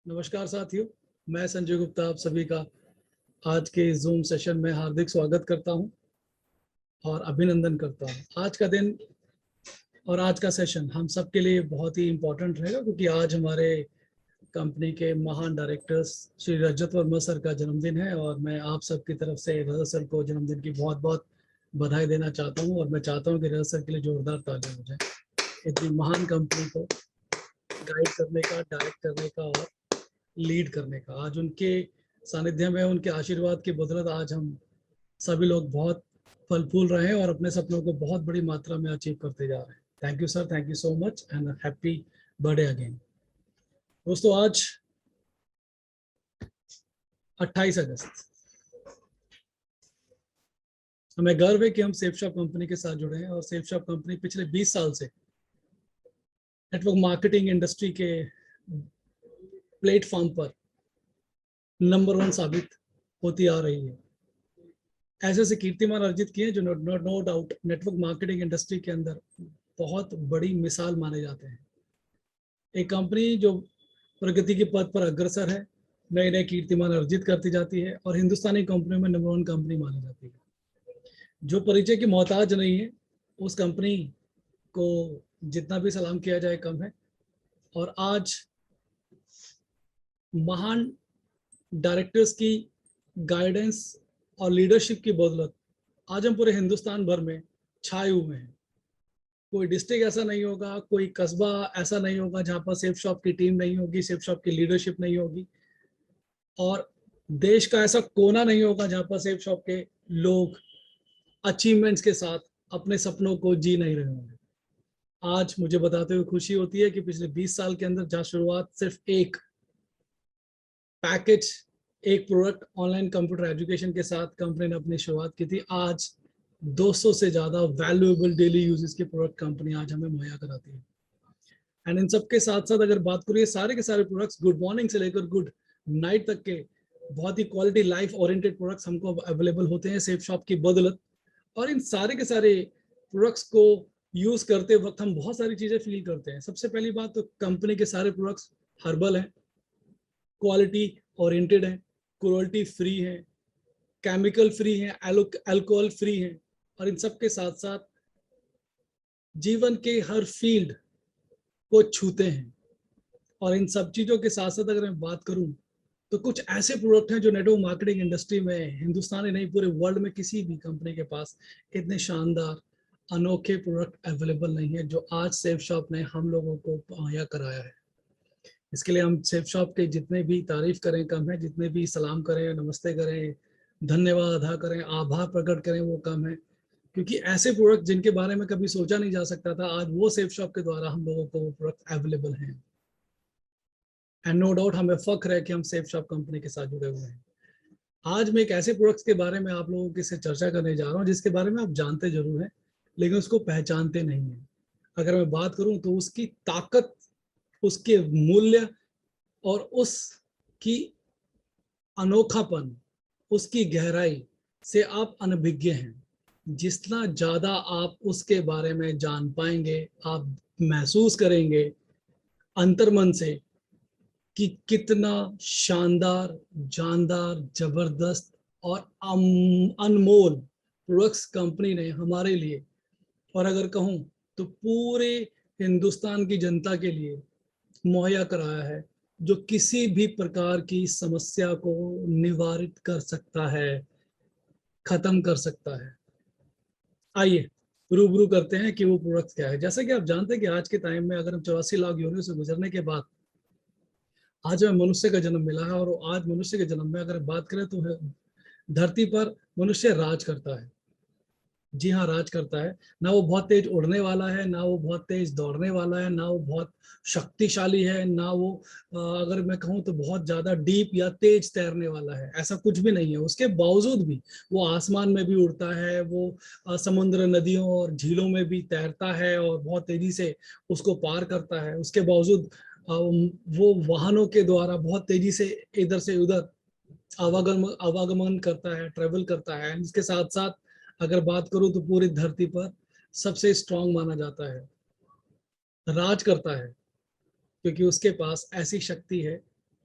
नमस्कार साथियों, मैं संजय गुप्ता आप सभी का आज के जूम सेशन में हार्दिक स्वागत करता हूं और अभिनंदन करता हूं। आज का दिन और आज का सेशन हम सब के लिए बहुत ही इम्पोर्टेंट रहेगा क्योंकि आज हमारे कंपनी के महान डायरेक्टर्स श्री रजत वर्मा सर का जन्मदिन है और मैं आप सबकी तरफ से रजत सर को जन्मदिन की बहुत बहुत बधाई देना चाहता हूं और मैं चाहता हूं कि रजत सर के लिए जोरदार तालियां हो जाए इतनी महान कंपनी को गाइड करने का, डायरेक्ट करने का और लीड करने का। आज उनके सानिध्य में, उनके आशीर्वाद की बदौलत आज हम सभी लोग बहुत फल फूल रहे हैं और अपने सपनों को बहुत बड़ी मात्रा में अचीव करते जा रहे हैं। Thank you sir, thank you so much and happy birthday again. दोस्तों, आज 28 अगस्त, हमें गर्व है कि हम सेफ शॉप कंपनी के साथ जुड़े हैं और सेफ शॉप कंपनी पिछले 20 साल से नेटवर्क मार्केटिंग इंडस्ट्री के प्लेटफॉर्म पर नंबर 1 साबित होती आ रही है। ऐसे ऐसे कीर्तिमान अर्जित किए जो no doubt network marketing industry के अंदर बहुत बड़ी मिसाल माने जाते हैं। एक कंपनी जो प्रगति के पथ पर अग्रसर है, नए नए कीर्तिमान अर्जित करती जाती है और हिंदुस्तानी कंपनियों में नंबर 1 कंपनी मानी जाती है। जो परिचय की मोहताज नहीं है उस कंपनी को जितना भी सलाम किया जाए कम है। और आज महान डायरेक्टर्स की गाइडेंस और लीडरशिप की बदौलत आज हम पूरे हिंदुस्तान भर में छाए हुए हैं। कोई डिस्ट्रिक्ट ऐसा नहीं होगा, कोई कस्बा ऐसा नहीं होगा जहां पर सेफ शॉप की टीम नहीं होगी, सेफ शॉप की लीडरशिप नहीं होगी, और देश का ऐसा कोना नहीं होगा जहां पर सेफ शॉप के लोग अचीवमेंट्स के साथ अपने सपनों को जी नहीं रहे होंगे। आज मुझे बताते हुए खुशी होती है कि पिछले 20 साल के अंदर जहां शुरुआत सिर्फ एक पैकेज, एक प्रोडक्ट ऑनलाइन कंप्यूटर एजुकेशन के साथ कंपनी ने अपनी शुरुआत की थी, आज 200 से ज्यादा वैल्यूएबल डेली यूजेस के प्रोडक्ट कंपनी आज हमें मुहैया कराती है। एंड इन सबके साथ साथ अगर बात करूँ, सारे के सारे प्रोडक्ट्स गुड मॉर्निंग से लेकर गुड नाइट तक के बहुत ही क्वालिटी लाइफ ओरिएंटेड प्रोडक्ट्स हमको अवेलेबल होते हैं सेफ शॉप की बदौलत। और इन सारे के सारे प्रोडक्ट्स को यूज करते वक्त हम बहुत सारी चीजें फील करते हैं। सबसे पहली बात तो कंपनी के सारे प्रोडक्ट्स हर्बल हैं, क्वालिटी ओरिएंटेड है, क्रुएल्टी फ्री है, केमिकल फ्री है, अल्कोहल फ्री है, और इन सब के साथ साथ जीवन के हर फील्ड को छूते हैं। और इन सब चीजों के साथ साथ अगर मैं बात करूं तो कुछ ऐसे प्रोडक्ट हैं जो नेटवर्क मार्केटिंग इंडस्ट्री में, हिंदुस्तानी नहीं पूरे वर्ल्ड में किसी भी कंपनी के पास इतने शानदार अनोखे प्रोडक्ट अवेलेबल नहीं है जो आज सेफ शॉप ने हम लोगों को मुहैया कराया है। इसके लिए हम सेफ शॉप के जितने भी तारीफ करें कम है, जितने भी सलाम करें, नमस्ते करें, धन्यवाद अदा करें, आभार प्रकट करें वो कम है। क्योंकि ऐसे प्रोडक्ट जिनके बारे में कभी सोचा नहीं जा सकता था, आज वो सेफ शॉप के द्वारा हम लोगों को वो प्रोडक्ट अवेलेबल हैं। एंड नो डाउट हमें फख्र है कि हम सेफ शॉप कंपनी के साथ जुड़े हुए हैं। आज मैं एक ऐसे प्रोडक्ट्स के बारे में आप लोगों के से चर्चा करने जा रहा हूँ जिसके बारे में आप जानते जरूर हैं लेकिन उसको पहचानते नहीं हैं। अगर मैं बात करूं तो उसकी ताकत, उसके मूल्य और उसकी अनोखापन, उसकी गहराई से आप अनभिज्ञ हैं। जितना ज्यादा आप उसके बारे में जान पाएंगे, आप महसूस करेंगे अंतर्मन से कि कितना शानदार, जानदार, जबरदस्त और अनमोल प्रोडक्ट्स कंपनी ने हमारे लिए, और अगर कहूं तो पूरे हिंदुस्तान की जनता के लिए मुहैया कराया है, जो किसी भी प्रकार की समस्या को निवारित कर सकता है, खत्म कर सकता है। आइए रूबरू करते हैं कि वो प्रोडक्ट क्या है। जैसा कि आप जानते हैं कि आज के टाइम में अगर हम 84 लाख योनियों से गुजरने के बाद आज हमें मनुष्य का जन्म मिला है, और आज मनुष्य के जन्म में अगर बात करें तो धरती पर मनुष्य राज करता है। जी हाँ, राज करता है। ना वो बहुत तेज उड़ने वाला है, ना वो बहुत तेज दौड़ने वाला है, ना वो बहुत शक्तिशाली है, ना वो अगर मैं कहूँ तो बहुत ज्यादा डीप या तेज तैरने वाला है, ऐसा कुछ भी नहीं है। उसके बावजूद भी वो आसमान में भी उड़ता है, वो समुद्र, नदियों और झीलों में भी तैरता है और बहुत तेजी से उसको पार करता है। उसके बावजूद वो वाहनों के द्वारा बहुत तेजी से इधर से उधर आवागमन करता है, ट्रेवल करता है। इसके साथ साथ अगर बात करूं तो पूरी धरती पर सबसे स्ट्रांग माना जाता है, राज करता है, क्योंकि उसके पास ऐसी शक्ति है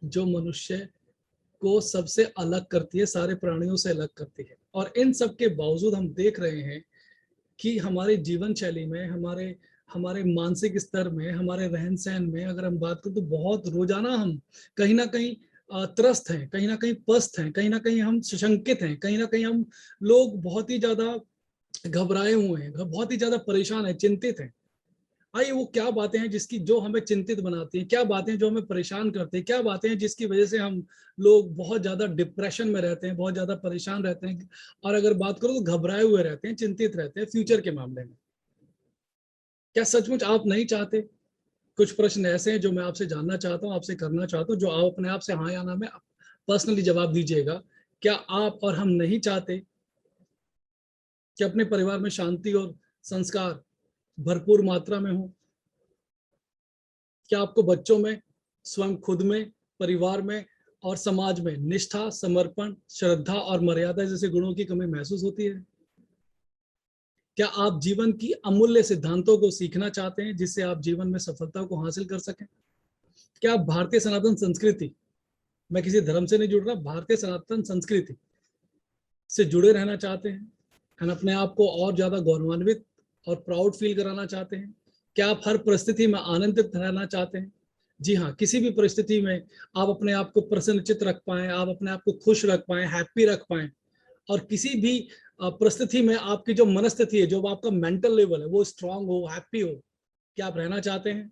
जो मनुष्य को सबसे अलग करती है, सारे प्राणियों से अलग करती है। और इन सब के बावजूद हम देख रहे हैं कि हमारे जीवन शैली में, हमारे हमारे मानसिक स्तर में, हमारे रहन सहन में अगर हम बात करें तो बहुत रोजाना हम कहीं ना कहीं त्रस्त हैं, कहीं ना कहीं पस्त हैं, कहीं ना कहीं हम सुशंकित हैं, कहीं ना कहीं हम लोग बहुत ही ज्यादा घबराए हुए हैं, बहुत ही ज्यादा परेशान हैं, चिंतित हैं। आइए, वो क्या बातें हैं जिसकी जो हमें चिंतित बनाती हैं, क्या बातें जो हमें परेशान करती हैं, क्या बातें हैं जिसकी वजह से हम लोग बहुत ज्यादा डिप्रेशन में रहते हैं, बहुत ज्यादा परेशान रहते हैं, और अगर बात करो तो घबराए हुए रहते हैं, चिंतित रहते हैं फ्यूचर के मामले में। क्या सचमुच आप नहीं चाहते? कुछ प्रश्न ऐसे हैं जो मैं आपसे जानना चाहता हूँ, आपसे करना चाहता हूँ, जो आप अपने आप से हाँ या ना में पर्सनली जवाब दीजिएगा। क्या आप और हम नहीं चाहते कि अपने परिवार में शांति और संस्कार भरपूर मात्रा में हो? क्या आपको बच्चों में, स्वयं खुद में, परिवार में और समाज में निष्ठा, समर्पण, श्रद्धा और मर्यादा जैसे गुणों की कमी महसूस होती है? क्या आप जीवन की अमूल्य सिद्धांतों को सीखना चाहते हैं जिससे आप जीवन में सफलता को हासिल कर सकें? क्या आप भारतीय सनातन संस्कृति, मैं किसी धर्म से नहीं जुड़ रहा, भारतीय सनातन संस्कृति से जुड़े रहना चाहते हैं, अपने आप को और ज्यादा गौरवान्वित और प्राउड फील कराना चाहते हैं? क्या आप हर परिस्थिति में आनंदित रहना चाहते हैं? जी हाँ, किसी भी परिस्थिति में आप अपने आप को प्रसन्नचित रख पाएं, आप अपने आप को खुश रख पाएं, हैप्पी रख पाएं, और किसी भी परिस्थिति में आपकी जो मनस्थिति है, जो आपका मेंटल लेवल है, वो स्ट्रांग हो, हैप्पी हो। क्या आप रहना चाहते हैं?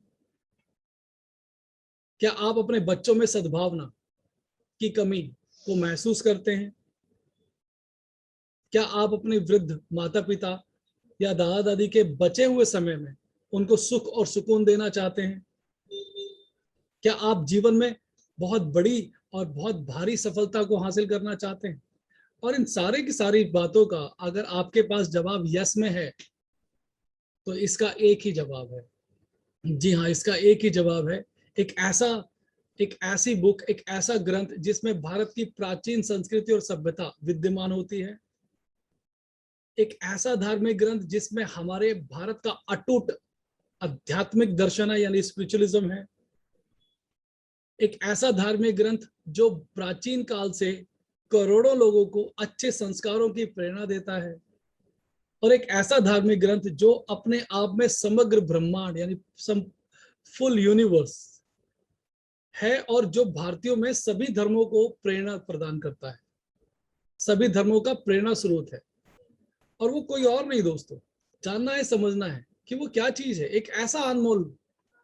क्या आप अपने बच्चों में सद्भावना की कमी को महसूस करते हैं? क्या आप अपने वृद्ध माता पिता या दादा दादी के बचे हुए समय में उनको सुख और सुकून देना चाहते हैं? क्या आप जीवन में बहुत बड़ी और बहुत भारी सफलता को हासिल करना चाहते हैं? और इन सारे की सारी बातों का अगर आपके पास जवाब यस में है, तो इसका एक ही जवाब है। जी हाँ, इसका एक ही जवाब है। एक ऐसा एक ऐसी बुक, एक ऐसा ग्रंथ जिसमें भारत की प्राचीन संस्कृति और सभ्यता विद्यमान होती है। एक ऐसा धार्मिक ग्रंथ जिसमें हमारे भारत का अटूट आध्यात्मिक दर्शन है, यानी स्पिरिचुअलिज्म है। एक ऐसा धार्मिक ग्रंथ जो प्राचीन काल से करोड़ों लोगों को अच्छे संस्कारों की प्रेरणा देता है। और एक ऐसा धार्मिक ग्रंथ जो अपने आप में समग्र ब्रह्मांड, यानी फुल यूनिवर्स है, और जो भारतीयों में सभी धर्मों को प्रेरणा प्रदान करता है, सभी धर्मों का प्रेरणा स्रोत है। और वो कोई और नहीं दोस्तों, जानना है, समझना है कि वो क्या चीज है। एक ऐसा अनमोल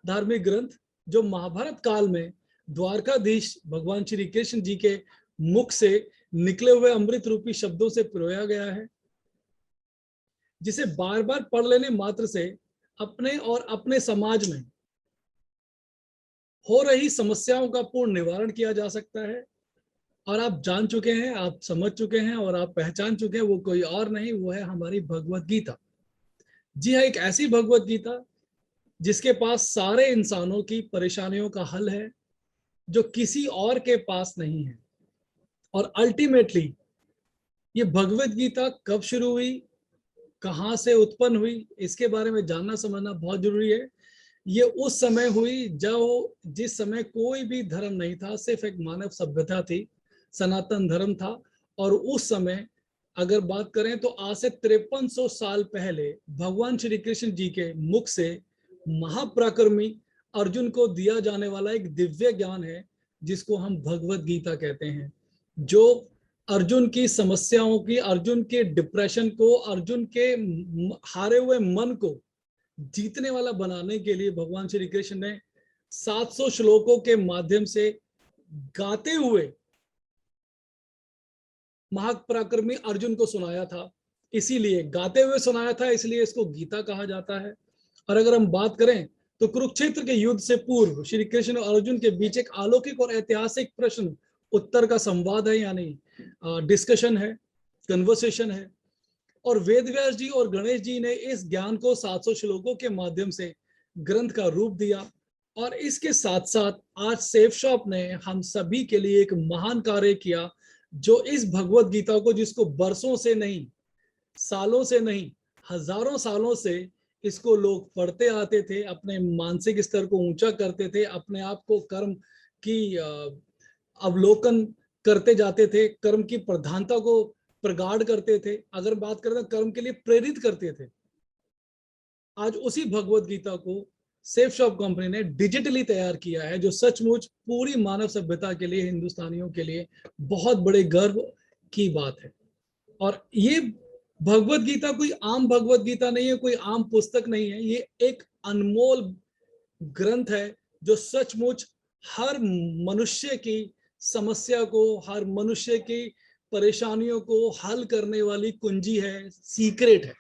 धार्मिक ग्रंथ जो महाभारत काल में द्वारकाधीश भगवान श्री कृष्ण जी के मुख से निकले हुए अमृत रूपी शब्दों से पिरोया गया है, जिसे बार बार पढ़ लेने मात्र से अपने और अपने समाज में हो रही समस्याओं का पूर्ण निवारण किया जा सकता है। और आप जान चुके हैं, आप समझ चुके हैं और आप पहचान चुके हैं, वो कोई और नहीं, वो है हमारी भगवत गीता। जी हाँ, एक ऐसी भगवत गीता जिसके पास सारे इंसानों की परेशानियों का हल है, जो किसी और के पास नहीं है। और अल्टीमेटली ये भगवत गीता कब शुरू हुई, कहाँ से उत्पन्न हुई, इसके बारे में जानना समझना बहुत जरूरी है। ये उस समय हुई जब जिस समय कोई भी धर्म नहीं था, सिर्फ एक मानव सभ्यता थी, सनातन धर्म था। और उस समय अगर बात करें तो आज से 5300 साल पहले भगवान श्री कृष्ण जी के मुख से महापराक्रमी अर्जुन को दिया जाने वाला एक दिव्य ज्ञान है, जिसको हम भगवत गीता कहते हैं, जो अर्जुन की समस्याओं की, अर्जुन के डिप्रेशन को, अर्जुन के हारे हुए मन को जीतने वाला बनाने के लिए भगवान श्री कृष्ण ने 700 श्लोकों के माध्यम से गाते हुए महापराक्रमी अर्जुन को सुनाया था। इसीलिए गाते हुए सुनाया था, इसलिए इसको गीता कहा जाता है। और अगर हम बात करें तो कुरुक्षेत्र के युद्ध से पूर्व श्री कृष्ण और अर्जुन के बीच एक अलौकिक और ऐतिहासिक प्रश्न उत्तर का संवाद है, यानी डिस्कशन है, कन्वर्सेशन है। और वेदव्यास जी और गणेश जी ने इस ज्ञान को 700 श्लोकों के माध्यम से ग्रंथ का रूप दिया। और इसके साथ साथ आज सेफ शॉप ने हम सभी के लिए एक महान कार्य किया, जो इस भगवत गीता को, जिसको बरसों से नहीं, सालों से नहीं, हजारों सालों से इसको लोग पढ़ते आते थे, अपने मानसिक स्तर को ऊंचा करते थे, अपने आप को कर्म की अवलोकन करते जाते थे, कर्म की प्रधानता को प्रगाढ़ करते थे, अगर बात करें तो कर्म के लिए प्रेरित करते थे। आज उसी भगवत गीता को सेफ शॉप कंपनी ने डिजिटली तैयार किया है, जो सचमुच पूरी मानव सभ्यता के लिए, हिंदुस्तानियों के लिए बहुत बड़े गर्व की बात है। और ये भगवत गीता कोई आम भगवत गीता नहीं है, कोई आम पुस्तक नहीं है, ये एक अनमोल ग्रंथ है जो सचमुच हर मनुष्य की समस्या को, हर मनुष्य की परेशानियों को हल करने वाली कुंजी है, सीक्रेट है।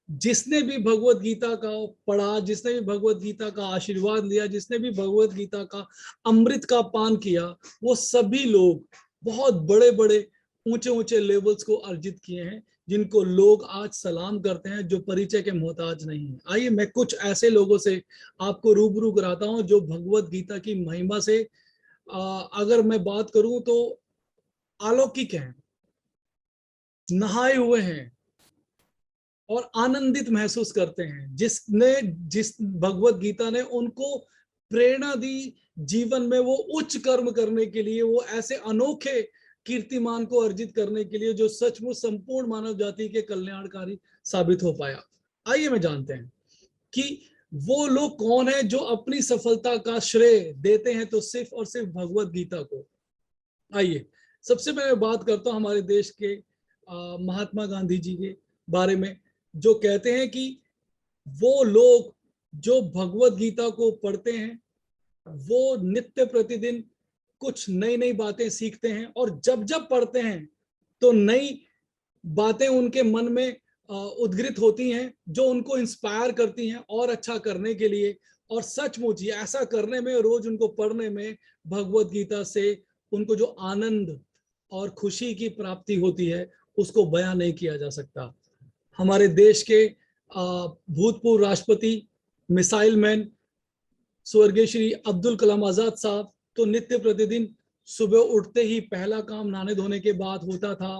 जिसने भी भगवत गीता का पढ़ा, जिसने भी भगवत गीता का आशीर्वाद लिया, जिसने भी भगवत गीता का अमृत का पान किया, वो सभी लोग बहुत बड़े बड़े ऊंचे ऊंचे लेवल्स को अर्जित किए हैं, जिनको लोग आज सलाम करते हैं, जो परिचय के मोहताज नहीं है। आइए मैं कुछ ऐसे लोगों से आपको रूबरू कराता हूं जो भगवत गीता की महिमा से अगर मैं बात करूं तो अलौकिक हैं, नहाए हुए हैं और आनंदित महसूस करते हैं। जिस भगवत गीता ने उनको प्रेरणा दी जीवन में वो उच्च कर्म करने के लिए, वो ऐसे अनोखे कीर्तिमान को अर्जित करने के लिए जो सचमुच संपूर्ण मानव जाति के कल्याणकारी साबित हो पाया। आइए मैं जानते हैं कि वो लोग कौन है जो अपनी सफलता का श्रेय देते हैं तो सिर्फ और सिर्फ भगवत गीता को। आइए सबसे पहले बात करता हूं हमारे देश के महात्मा गांधी जी के बारे में, जो कहते हैं कि वो लोग जो भगवत गीता को पढ़ते हैं वो नित्य प्रतिदिन कुछ नई नई बातें सीखते हैं, और जब जब पढ़ते हैं तो नई बातें उनके मन में उद्गृत होती हैं, जो उनको इंस्पायर करती हैं और अच्छा करने के लिए। और सचमुच ये ऐसा करने में, रोज उनको पढ़ने में, भगवत गीता से उनको जो आनंद और खुशी की प्राप्ति होती है उसको बयान नहीं किया जा सकता। हमारे देश के भूतपूर्व राष्ट्रपति, मिसाइल मैन स्वर्गीय श्री अब्दुल कलाम आजाद साहब तो नित्य प्रतिदिन सुबह उठते ही पहला काम नहाने धोने के बाद होता था,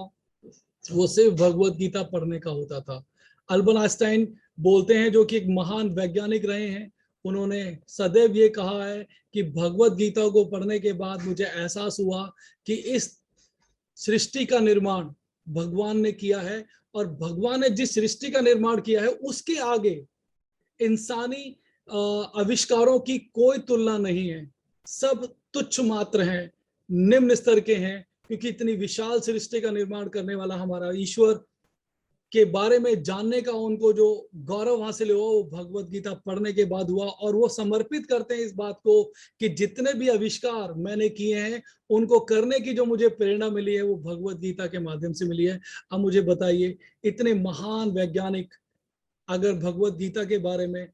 वो सिर्फ भगवत गीता पढ़ने का होता था। अल्बर्ट आइंस्टाइन बोलते हैं, जो कि एक महान वैज्ञानिक रहे हैं, उन्होंने सदैव ये कहा है कि भगवत गीता को पढ़ने के बाद मुझे एहसास हुआ कि इस सृष्टि का निर्माण भगवान ने किया है, और भगवान ने जिस सृष्टि का निर्माण किया है उसके आगे इंसानी आविष्कारों की कोई तुलना नहीं है। सब तुच्छ मात्र हैं, निम्न स्तर के हैं, क्योंकि इतनी विशाल सृष्टि का निर्माण करने वाला हमारा ईश्वर के बारे में जानने का उनको जो गौरव हासिल हुआ वो भगवत गीता पढ़ने के बाद हुआ। और वो समर्पित करते हैं इस बात को कि जितने भी आविष्कार मैंने किए हैं उनको करने की जो मुझे प्रेरणा मिली है वो भगवत गीता के माध्यम से मिली है। अब मुझे बताइए, इतने महान वैज्ञानिक अगर भगवत गीता के बारे में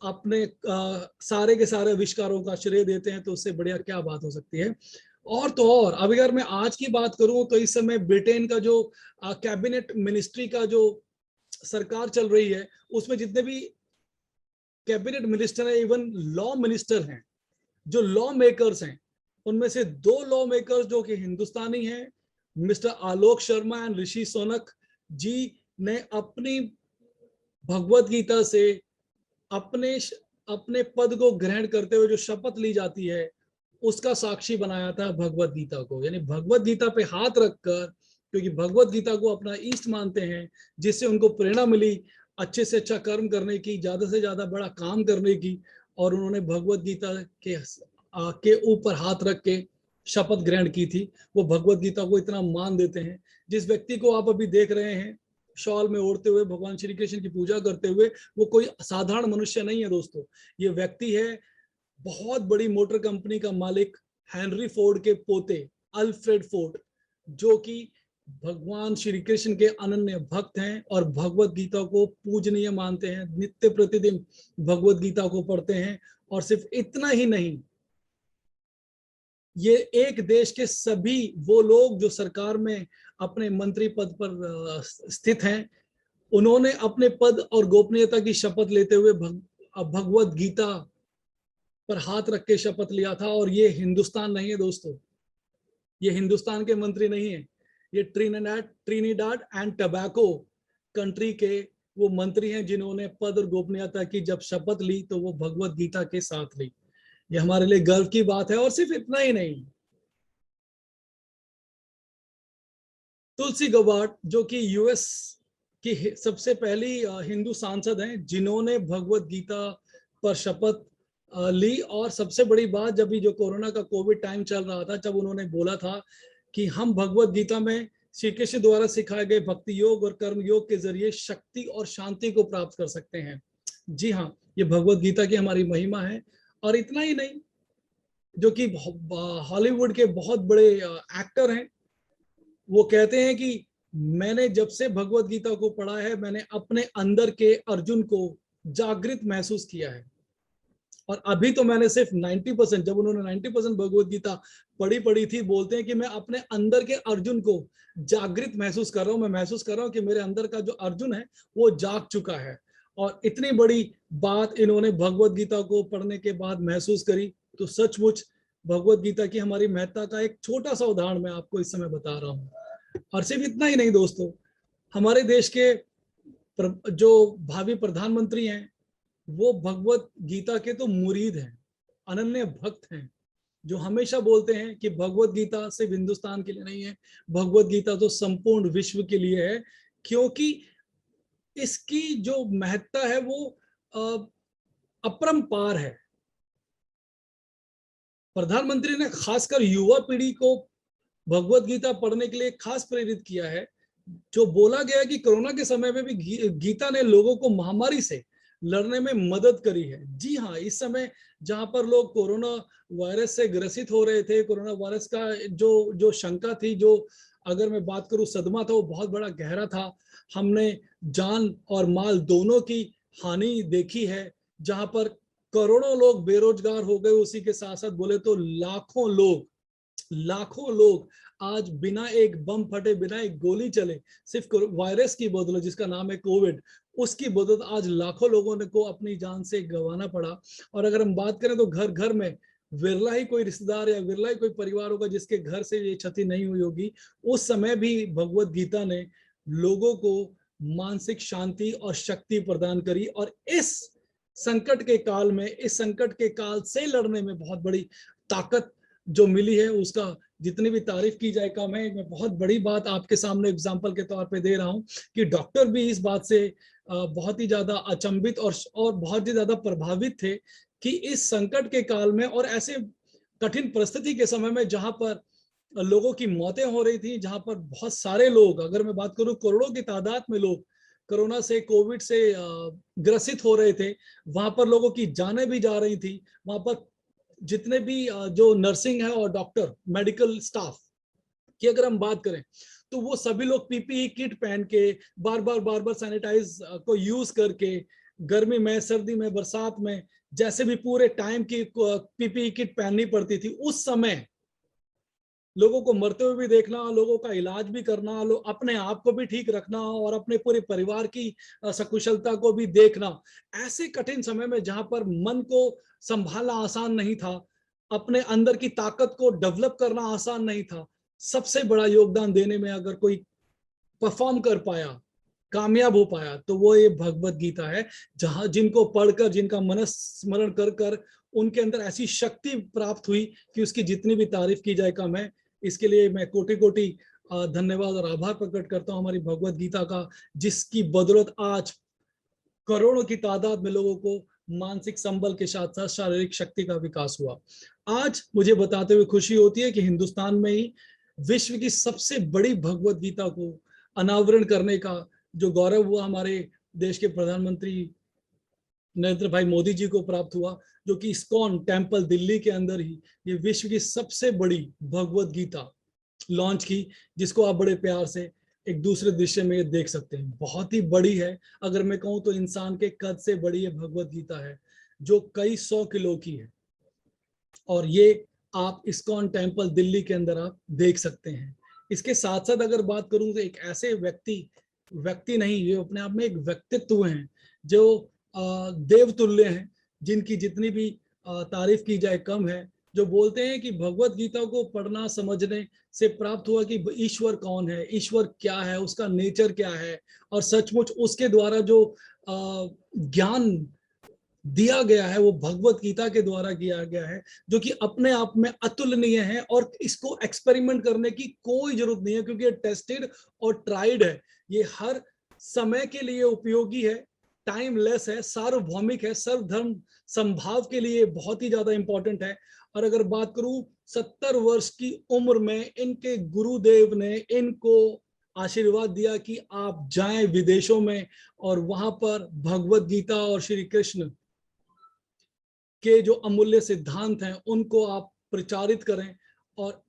अपने सारे के सारे आविष्कारों का श्रेय देते हैं तो उससे बढ़िया क्या बात हो सकती है। और तो और अब अगर मैं आज की बात करूं तो इस समय ब्रिटेन का जो कैबिनेट मिनिस्ट्री का जो सरकार चल रही है, उसमें जितने भी कैबिनेट मिनिस्टर है, इवन लॉ मिनिस्टर हैं, जो लॉ मेकर्स हैं, उनमें से 2 लॉ मेकर्स जो कि हिंदुस्तानी हैं, मिस्टर आलोक शर्मा एंड ऋषि सोनक जी ने अपनी भगवत गीता से अपने अपने पद को ग्रहण करते हुए जो शपथ ली जाती है उसका साक्षी बनाया था भगवत गीता को। यानी भगवत गीता पे हाथ रखकर, क्योंकि भगवत गीता को अपना इष्ट मानते हैं, जिससे उनको प्रेरणा मिली अच्छे से अच्छा कर्म करने की, ज्यादा से ज्यादा बड़ा काम करने की, और उन्होंने भगवत गीता के ऊपर हाथ रख के शपथ ग्रहण की थी। वो भगवत गीता को इतना मान देते हैं। जिस व्यक्ति को आप अभी देख रहे हैं शॉल में ओढ़ते हुए भगवान श्री कृष्ण की पूजा करते हुए, वो कोई साधारण मनुष्य नहीं है दोस्तों। ये व्यक्ति है बहुत बड़ी मोटर कंपनी का मालिक हेनरी फोर्ड के पोते अल्फ्रेड फोर्ड, जो कि भगवान श्री कृष्ण के अनन्य भक्त हैं और भगवत गीता को पूजनीय मानते हैं, नित्य प्रतिदिन भगवत गीता को पढ़ते हैं। और सिर्फ इतना ही नहीं, ये एक देश के सभी वो लोग जो सरकार में अपने मंत्री पद पर स्थित हैं, उन्होंने अपने पद और गोपनीयता की शपथ लेते हुए भगवत गीता पर हाथ रख के शपथ लिया था। और ये हिंदुस्तान नहीं है दोस्तों, ये हिंदुस्तान के मंत्री नहीं है, ये ट्रिनिडाड एंड टबैको कंट्री के वो मंत्री हैं जिन्होंने पद और गोपनीयता की जब शपथ ली तो वो भगवत गीता के साथ ली। ये हमारे लिए गर्व की बात है। और सिर्फ इतना ही नहीं, तुलसी गबार्ड, जो कि यूएस की सबसे पहली हिंदू सांसद हैं जिन्होंने भगवत गीता पर शपथ ली। और सबसे बड़ी बात, जब भी जो कोरोना का कोविड टाइम चल रहा था, जब उन्होंने बोला था कि हम भगवत गीता में श्री कृष्ण द्वारा सिखाए गए भक्ति योग और कर्म योग के जरिए शक्ति और शांति को प्राप्त कर सकते हैं। जी हाँ, ये भगवत गीता की हमारी महिमा है। और इतना ही नहीं, जो कि हॉलीवुड के बहुत बड़े एक्टर हैं, वो कहते हैं कि मैंने जब से भगवत गीता को पढ़ा है, मैंने अपने अंदर के अर्जुन को जागृत महसूस किया है। और अभी तो मैंने सिर्फ 90%, जब उन्होंने 90% भगवत गीता पढ़ी थी, बोलते हैं कि मैं अपने अंदर के अर्जुन को जागृत महसूस कर रहा हूं। मैं महसूस कर रहा हूं कि मेरे अंदर का जो अर्जुन है वो जाग चुका है। और इतनी बड़ी बात इन्होंने भगवत गीता को पढ़ने के बाद महसूस करी। तो सचमुच भगवत गीता की हमारी महत्ता का एक छोटा सा उदाहरण मैं आपको इस समय बता रहा हूँ। और सिर्फ इतना ही नहीं दोस्तों, हमारे देश के जो भावी प्रधानमंत्री हैं, वो भगवत गीता के तो मुरीद हैं, अनन्य भक्त हैं, जो हमेशा बोलते हैं कि भगवत गीता सिर्फ हिंदुस्तान के लिए नहीं है, भगवत गीता तो संपूर्ण विश्व के लिए है। क्योंकि इसकी जो महत्ता है वो अपरंपार है। प्रधानमंत्री ने खासकर युवा पीढ़ी को भगवत गीता पढ़ने के लिए खास प्रेरित किया है। जो बोला गया कि कोरोना के समय में भी गीता ने लोगों को महामारी से लड़ने में मदद करी है। जी हाँ, इस समय जहां पर लोग कोरोना वायरस से ग्रसित हो रहे थे, कोरोना वायरस का जो शंका थी, जो अगर मैं बात करूं सदमा था, वो बहुत बड़ा गहरा था। हमने जान और माल दोनों की हानि देखी है। जहां पर करोड़ों लोग बेरोजगार हो गए, उसी के साथ साथ बोले तो लाखों लोग आज बिना एक बम फटे, बिना एक गोली चले, सिर्फ वायरस की बदौलत, जिसका नाम है कोविड, उसकी बदौलत आज लाखों लोगों ने को अपनी जान से गंवाना पड़ा। और अगर हम बात करें तो घर घर में विरला ही कोई रिश्तेदार या विरला ही कोई परिवार होगा जिसके घर से ये क्षति नहीं हुई होगी। उस समय भी भगवत गीता ने लोगों को मानसिक शांति और शक्ति प्रदान करी। और इस संकट के काल में, इस संकट के काल से लड़ने में बहुत बड़ी ताकत जो मिली है, उसका जितनी भी तारीफ की जाए कम है। मैं बहुत बड़ी बात आपके सामने एग्जांपल के तौर पे दे रहा हूं कि डॉक्टर भी इस बात से बहुत ही ज्यादा अचंभित और बहुत ही ज्यादा प्रभावित थे कि इस संकट के काल में और ऐसे कठिन परिस्थिति के समय में, जहां पर लोगों की मौतें हो रही थी, जहां पर बहुत सारे लोग, अगर मैं बात करूं करोड़ों की तादाद में लोग कोरोना से, कोविड से ग्रसित हो रहे थे, वहां पर लोगों की जानें भी जा रही थी। वहां पर जितने भी जो नर्सिंग है और डॉक्टर, मेडिकल स्टाफ की अगर हम बात करें, तो वो सभी लोग पीपीई किट पहन के, बार बार सैनिटाइज को यूज करके, गर्मी में, सर्दी में, बरसात में, जैसे भी पूरे टाइम की पीपीई किट पहननी पड़ती थी। उस समय लोगों को मरते हुए भी देखना, लोगों का इलाज भी करना, अपने आप को भी ठीक रखना और अपने पूरे परिवार की सकुशलता को भी देखना, ऐसे कठिन समय में जहां पर मन को संभालना आसान नहीं था, अपने अंदर की ताकत को डेवलप करना आसान नहीं था, सबसे बड़ा योगदान देने में अगर कोई परफॉर्म कर पाया, कामयाब हो पाया, तो वो ये भगवत गीता है। जहां जिनको पढ़कर, जिनका मनस स्मरण कर कर उनके अंदर ऐसी शक्ति प्राप्त हुई कि उसकी जितनी भी तारीफ की जाए कम है। इसके लिए मैं कोटि कोटि धन्यवाद और आभार प्रकट करता हूं हमारी भगवत गीता का, जिसकी बदौलत आज करोड़ों की तादाद में लोगों को मानसिक संबल के साथ साथ शारीरिक शक्ति का विकास हुआ। आज मुझे बताते हुए खुशी होती है कि हिंदुस्तान में ही विश्व की सबसे बड़ी भगवत गीता को अनावरण करने का जो गौरव हुआ हमारे देश के प्रधानमंत्री नरेंद्र भाई मोदी जी को प्राप्त हुआ, जो कि इस्कॉन टेम्पल दिल्ली के अंदर ही ये विश्व की सबसे बड़ी भगवत गीता लॉन्च की, जिसको आप बड़े प्यार से एक दूसरे दृश्य में देख सकते हैं। बहुत ही बड़ी है, अगर मैं कहूं तो इंसान के कद से बड़ी ये भगवत गीता है, जो कई 100 किलो की है। और ये आप इस्कॉन टेम्पल दिल्ली के अंदर आप देख सकते हैं। इसके साथ साथ अगर बात करूं तो एक ऐसे व्यक्ति नहीं, ये अपने आप में एक व्यक्तित्व हैं जो देवतुल्य हैं, जिनकी जितनी भी तारीफ की जाए कम है। जो बोलते हैं कि भगवत गीता को पढ़ना समझने से प्राप्त हुआ कि ईश्वर कौन है, ईश्वर क्या है, उसका नेचर क्या है, और सचमुच उसके द्वारा जो ज्ञान दिया गया है वो भगवत गीता के द्वारा किया गया है, जो कि अपने आप में अतुलनीय है और इसको एक्सपेरिमेंट करने की कोई जरूरत नहीं है, क्योंकि ये टेस्टेड और ट्राइड है। ये हर समय के लिए उपयोगी है, टाइमलेस है, सार्वभौमिक है, सर्वधर्म संभाव के लिए बहुत ही ज्यादा इंपॉर्टेंट है। और अगर बात करूं 70 वर्ष की उम्र में इनके गुरुदेव ने इनको आशीर्वाद दिया कि आप जाएं विदेशों में और वहां पर भगवत गीता और श्री कृष्ण के जो अमूल्य सिद्धांत हैं उनको आप प्रचारित करें। और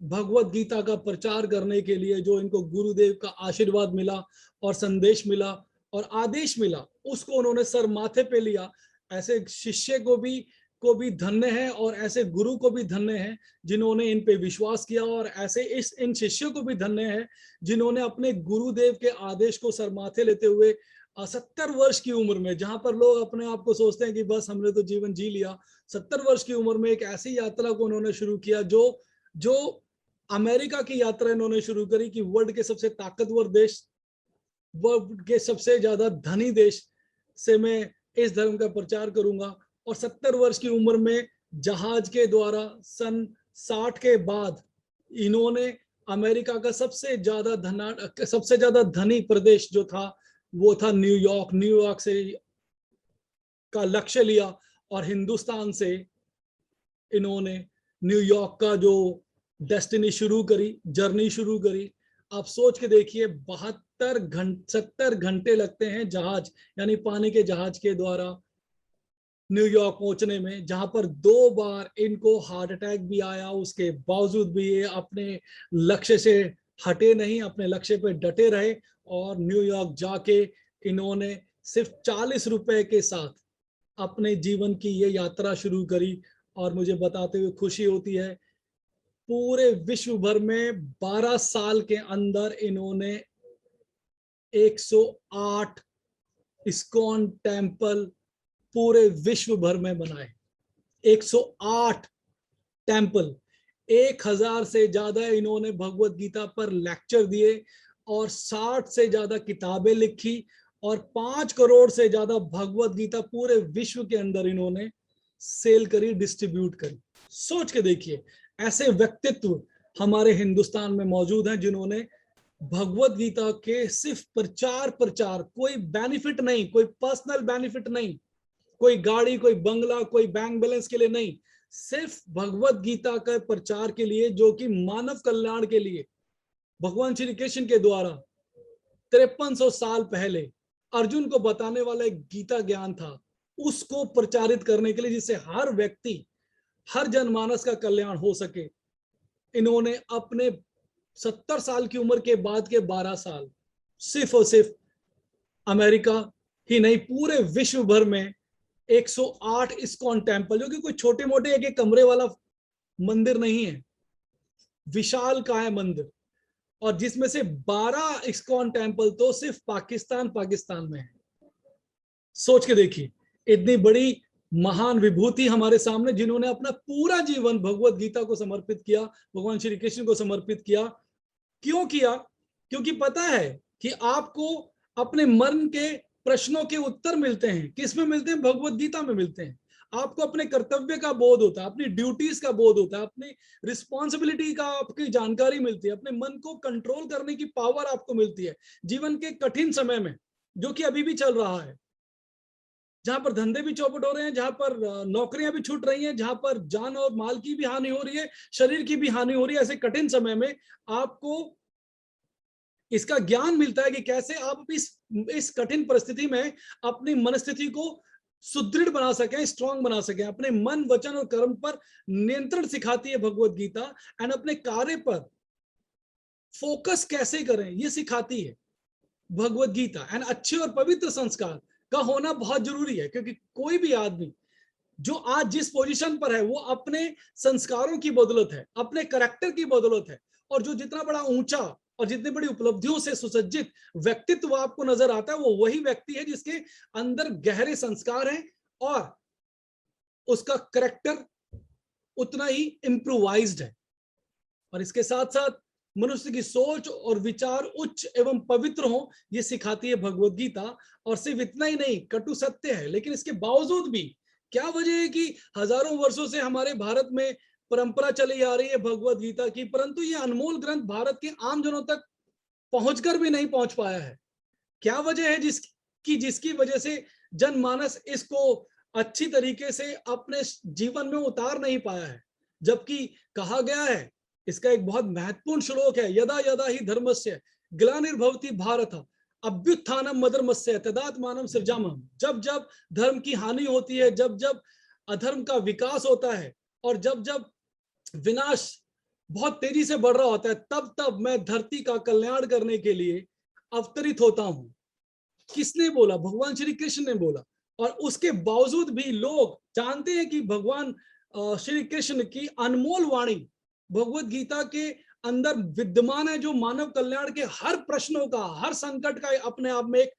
भगवत गीता का प्रचार करने के लिए जो इनको गुरुदेव का आशीर्वाद मिला और संदेश मिला और आदेश मिला, उसको उन्होंने सर माथे पे लिया। ऐसे शिष्य को भी धन्य है और ऐसे गुरु को भी धन्य है जिन्होंने इन पे विश्वास किया, और ऐसे इन शिष्यों को भी धन्य है जिन्होंने अपने गुरुदेव के आदेश को सर माथे लेते हुए 70 वर्ष की उम्र में, जहां पर लोग अपने आप को सोचते हैं कि बस हमने तो जीवन जी लिया, 70 वर्ष की उम्र में एक ऐसी यात्रा को उन्होंने शुरू किया जो अमेरिका की यात्रा इन्होंने शुरू करी कि वर्ल्ड के सबसे ताकतवर देश, वर्ल्ड के सबसे ज्यादा धनी देश से मैं इस धर्म का प्रचार करूंगा। और 70 वर्ष की उम्र में जहाज के द्वारा सन 60 के बाद इन्होंने अमेरिका का सबसे ज्यादा धनी प्रदेश जो था वो था न्यूयॉर्क। न्यूयॉर्क से का लक्ष्य लिया और हिंदुस्तान से इन्होंने न्यूयॉर्क का जो डेस्टिनी शुरू करी, जर्नी शुरू करी। आप सोच के देखिए 70 घंटे लगते हैं जहाज यानी पानी के जहाज के द्वारा न्यूयॉर्क पहुंचने में, जहां पर 2 बार इनको हार्ट अटैक भी आया। उसके बावजूद भी ये अपने लक्ष्य से हटे नहीं, अपने लक्ष्य पे डटे रहे और न्यूयॉर्क जाके इन्होंने सिर्फ 40 रुपए के साथ अपने जीवन की ये यात्रा शुरू करी। और मुझे बताते हुए खुशी होती है, पूरे विश्व भर में 12 साल के अंदर इन्होंने 108 इस्कॉन टेम्पल पूरे विश्व भर में बनाए। 108 टेम्पल, 1000 से ज्यादा इन्होंने भगवत गीता पर लेक्चर दिए और 60 से ज्यादा किताबें लिखी और 5 करोड़ से ज्यादा भगवत गीता पूरे विश्व के अंदर इन्होंने सेल करी, डिस्ट्रीब्यूट करी। सोच के देखिए, ऐसे व्यक्तित्व हमारे हिंदुस्तान में मौजूद हैं जिन्होंने भगवत गीता के सिर्फ प्रचार, कोई बेनिफिट नहीं, कोई पर्सनल बेनिफिट नहीं, कोई गाड़ी, कोई बंगला, कोई बैंक बैलेंस के लिए नहीं, सिर्फ भगवत गीता का प्रचार के लिए, जो कि मानव कल्याण के लिए भगवान श्री कृष्ण के द्वारा 5300 साल पहले अर्जुन को बताने वाला एक गीता ज्ञान था, उसको प्रचारित करने के लिए, जिससे हर व्यक्ति, हर जनमानस का कल्याण हो सके। इन्होंने अपने 70 साल की उम्र के बाद के 12 साल सिर्फ और सिर्फ अमेरिका ही नहीं, पूरे विश्व भर में 108 इस्कॉन टेम्पल, जो कि कोई छोटे मोटे एक कमरे वाला मंदिर नहीं है, विशाल का है मंदिर, और जिसमें से 12 इस्कॉन टेम्पल तो सिर्फ पाकिस्तान में है। सोच के देखिए, इतनी बड़ी महान विभूति हमारे सामने, जिन्होंने अपना पूरा जीवन भगवत गीता को समर्पित किया, भगवान श्री कृष्ण को समर्पित किया। क्यों किया? क्योंकि पता है कि आपको अपने मन के प्रश्नों के उत्तर मिलते हैं। किस में मिलते हैं? भगवत गीता में मिलते हैं। आपको अपने कर्तव्य का बोध होता है, अपनी ड्यूटीज का बोध होता है, अपनी रिस्पॉन्सिबिलिटी का आपकी जानकारी मिलती है, अपने मन को कंट्रोल करने की पावर आपको मिलती है जीवन के कठिन समय में, जो कि अभी भी चल रहा है, जहां पर धंधे भी चौपट हो रहे हैं, जहां पर नौकरियां भी छूट रही हैं, जहां पर जान और माल की भी हानि हो रही है, शरीर की भी हानि हो रही है। ऐसे कठिन समय में आपको इसका ज्ञान मिलता है कि कैसे आप इस कठिन परिस्थिति में अपनी मनस्थिति को सुदृढ़ बना सकें, स्ट्रांग बना सकें। अपने मन, वचन और कर्म पर नियंत्रण सिखाती है भगवत गीता, एंड अपने कार्य पर फोकस कैसे करें ये सिखाती है भगवत गीता। एंड अच्छे और पवित्र संस्कार का होना बहुत जरूरी है, क्योंकि कोई भी आदमी जो आज जिस पोजीशन पर है वो अपने संस्कारों की बदौलत है, अपने करैक्टर की बदौलत है। और जो जितना बड़ा ऊंचा और जितनी बड़ी उपलब्धियों से सुसज्जित व्यक्तित्व आपको नजर आता है, वो वही व्यक्ति है जिसके अंदर गहरे संस्कार हैं और उसका करैक्टर उतना ही इंप्रूवाइज्ड है। और इसके साथ साथ मनुष्य की सोच और विचार उच्च एवं पवित्र हो, ये सिखाती है भगवत गीता। और सिर्फ इतना ही नहीं, कटु सत्य है, लेकिन इसके बावजूद भी क्या वजह है कि हजारों वर्षों से हमारे भारत में परंपरा चली आ रही है भगवत गीता की, परंतु ये अनमोल ग्रंथ भारत के आम जनों तक पहुंचकर भी नहीं पहुंच पाया है। क्या वजह है जिसकी वजह से जनमानस इसको अच्छी तरीके से अपने जीवन में उतार नहीं पाया है? जबकि कहा गया है, इसका एक बहुत महत्वपूर्ण श्लोक है, यदा यदा ही धर्मस्य ग्लानिर्भवति भारत अभ्युत्थानम मदर्मस्य तदात्मानं सृजाम्यहम्। जब जब धर्म की हानि होती है, जब जब अधर्म का विकास होता है, और जब जब विनाश बहुत तेजी से बढ़ रहा होता है, तब तब मैं धरती का कल्याण करने के लिए अवतरित होता हूं। किसने बोला? भगवान श्री कृष्ण ने बोला। और उसके बावजूद भी लोग जानते हैं कि भगवान श्री कृष्ण की अनमोल वाणी भगवत गीता के अंदर विद्यमान है, जो मानव कल्याण के हर प्रश्नों का, हर संकट का अपने आप में एक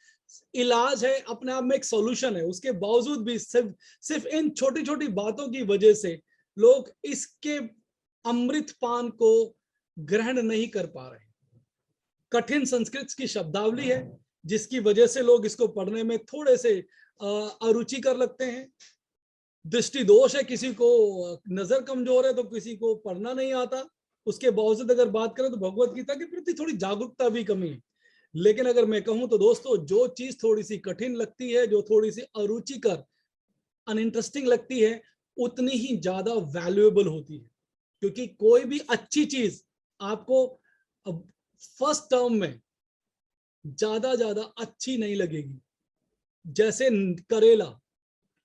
इलाज है, अपने आप में एक सॉल्यूशन है। उसके बावजूद भी सिर्फ इन छोटी छोटी बातों की वजह से लोग इसके अमृत पान को ग्रहण नहीं कर पा रहे। कठिन संस्कृत की शब्दावली है, जिसकी वजह से लोग इसको पढ़ने में थोड़े से अरुचि कर लगते हैं। दृष्टि दोष है, किसी को नजर कमजोर है तो किसी को पढ़ना नहीं आता। उसके बावजूद अगर बात करें तो भगवत गीता के प्रति थोड़ी जागरूकता भी कमी है। लेकिन अगर मैं कहूं तो दोस्तों, जो चीज थोड़ी सी कठिन लगती है, जो थोड़ी सी अरुचिकर, अनइंटरेस्टिंग लगती है, उतनी ही ज्यादा वैल्यूएबल होती है। क्योंकि कोई भी अच्छी चीज आपको फर्स्ट टर्म में ज्यादा अच्छी नहीं लगेगी। जैसे करेला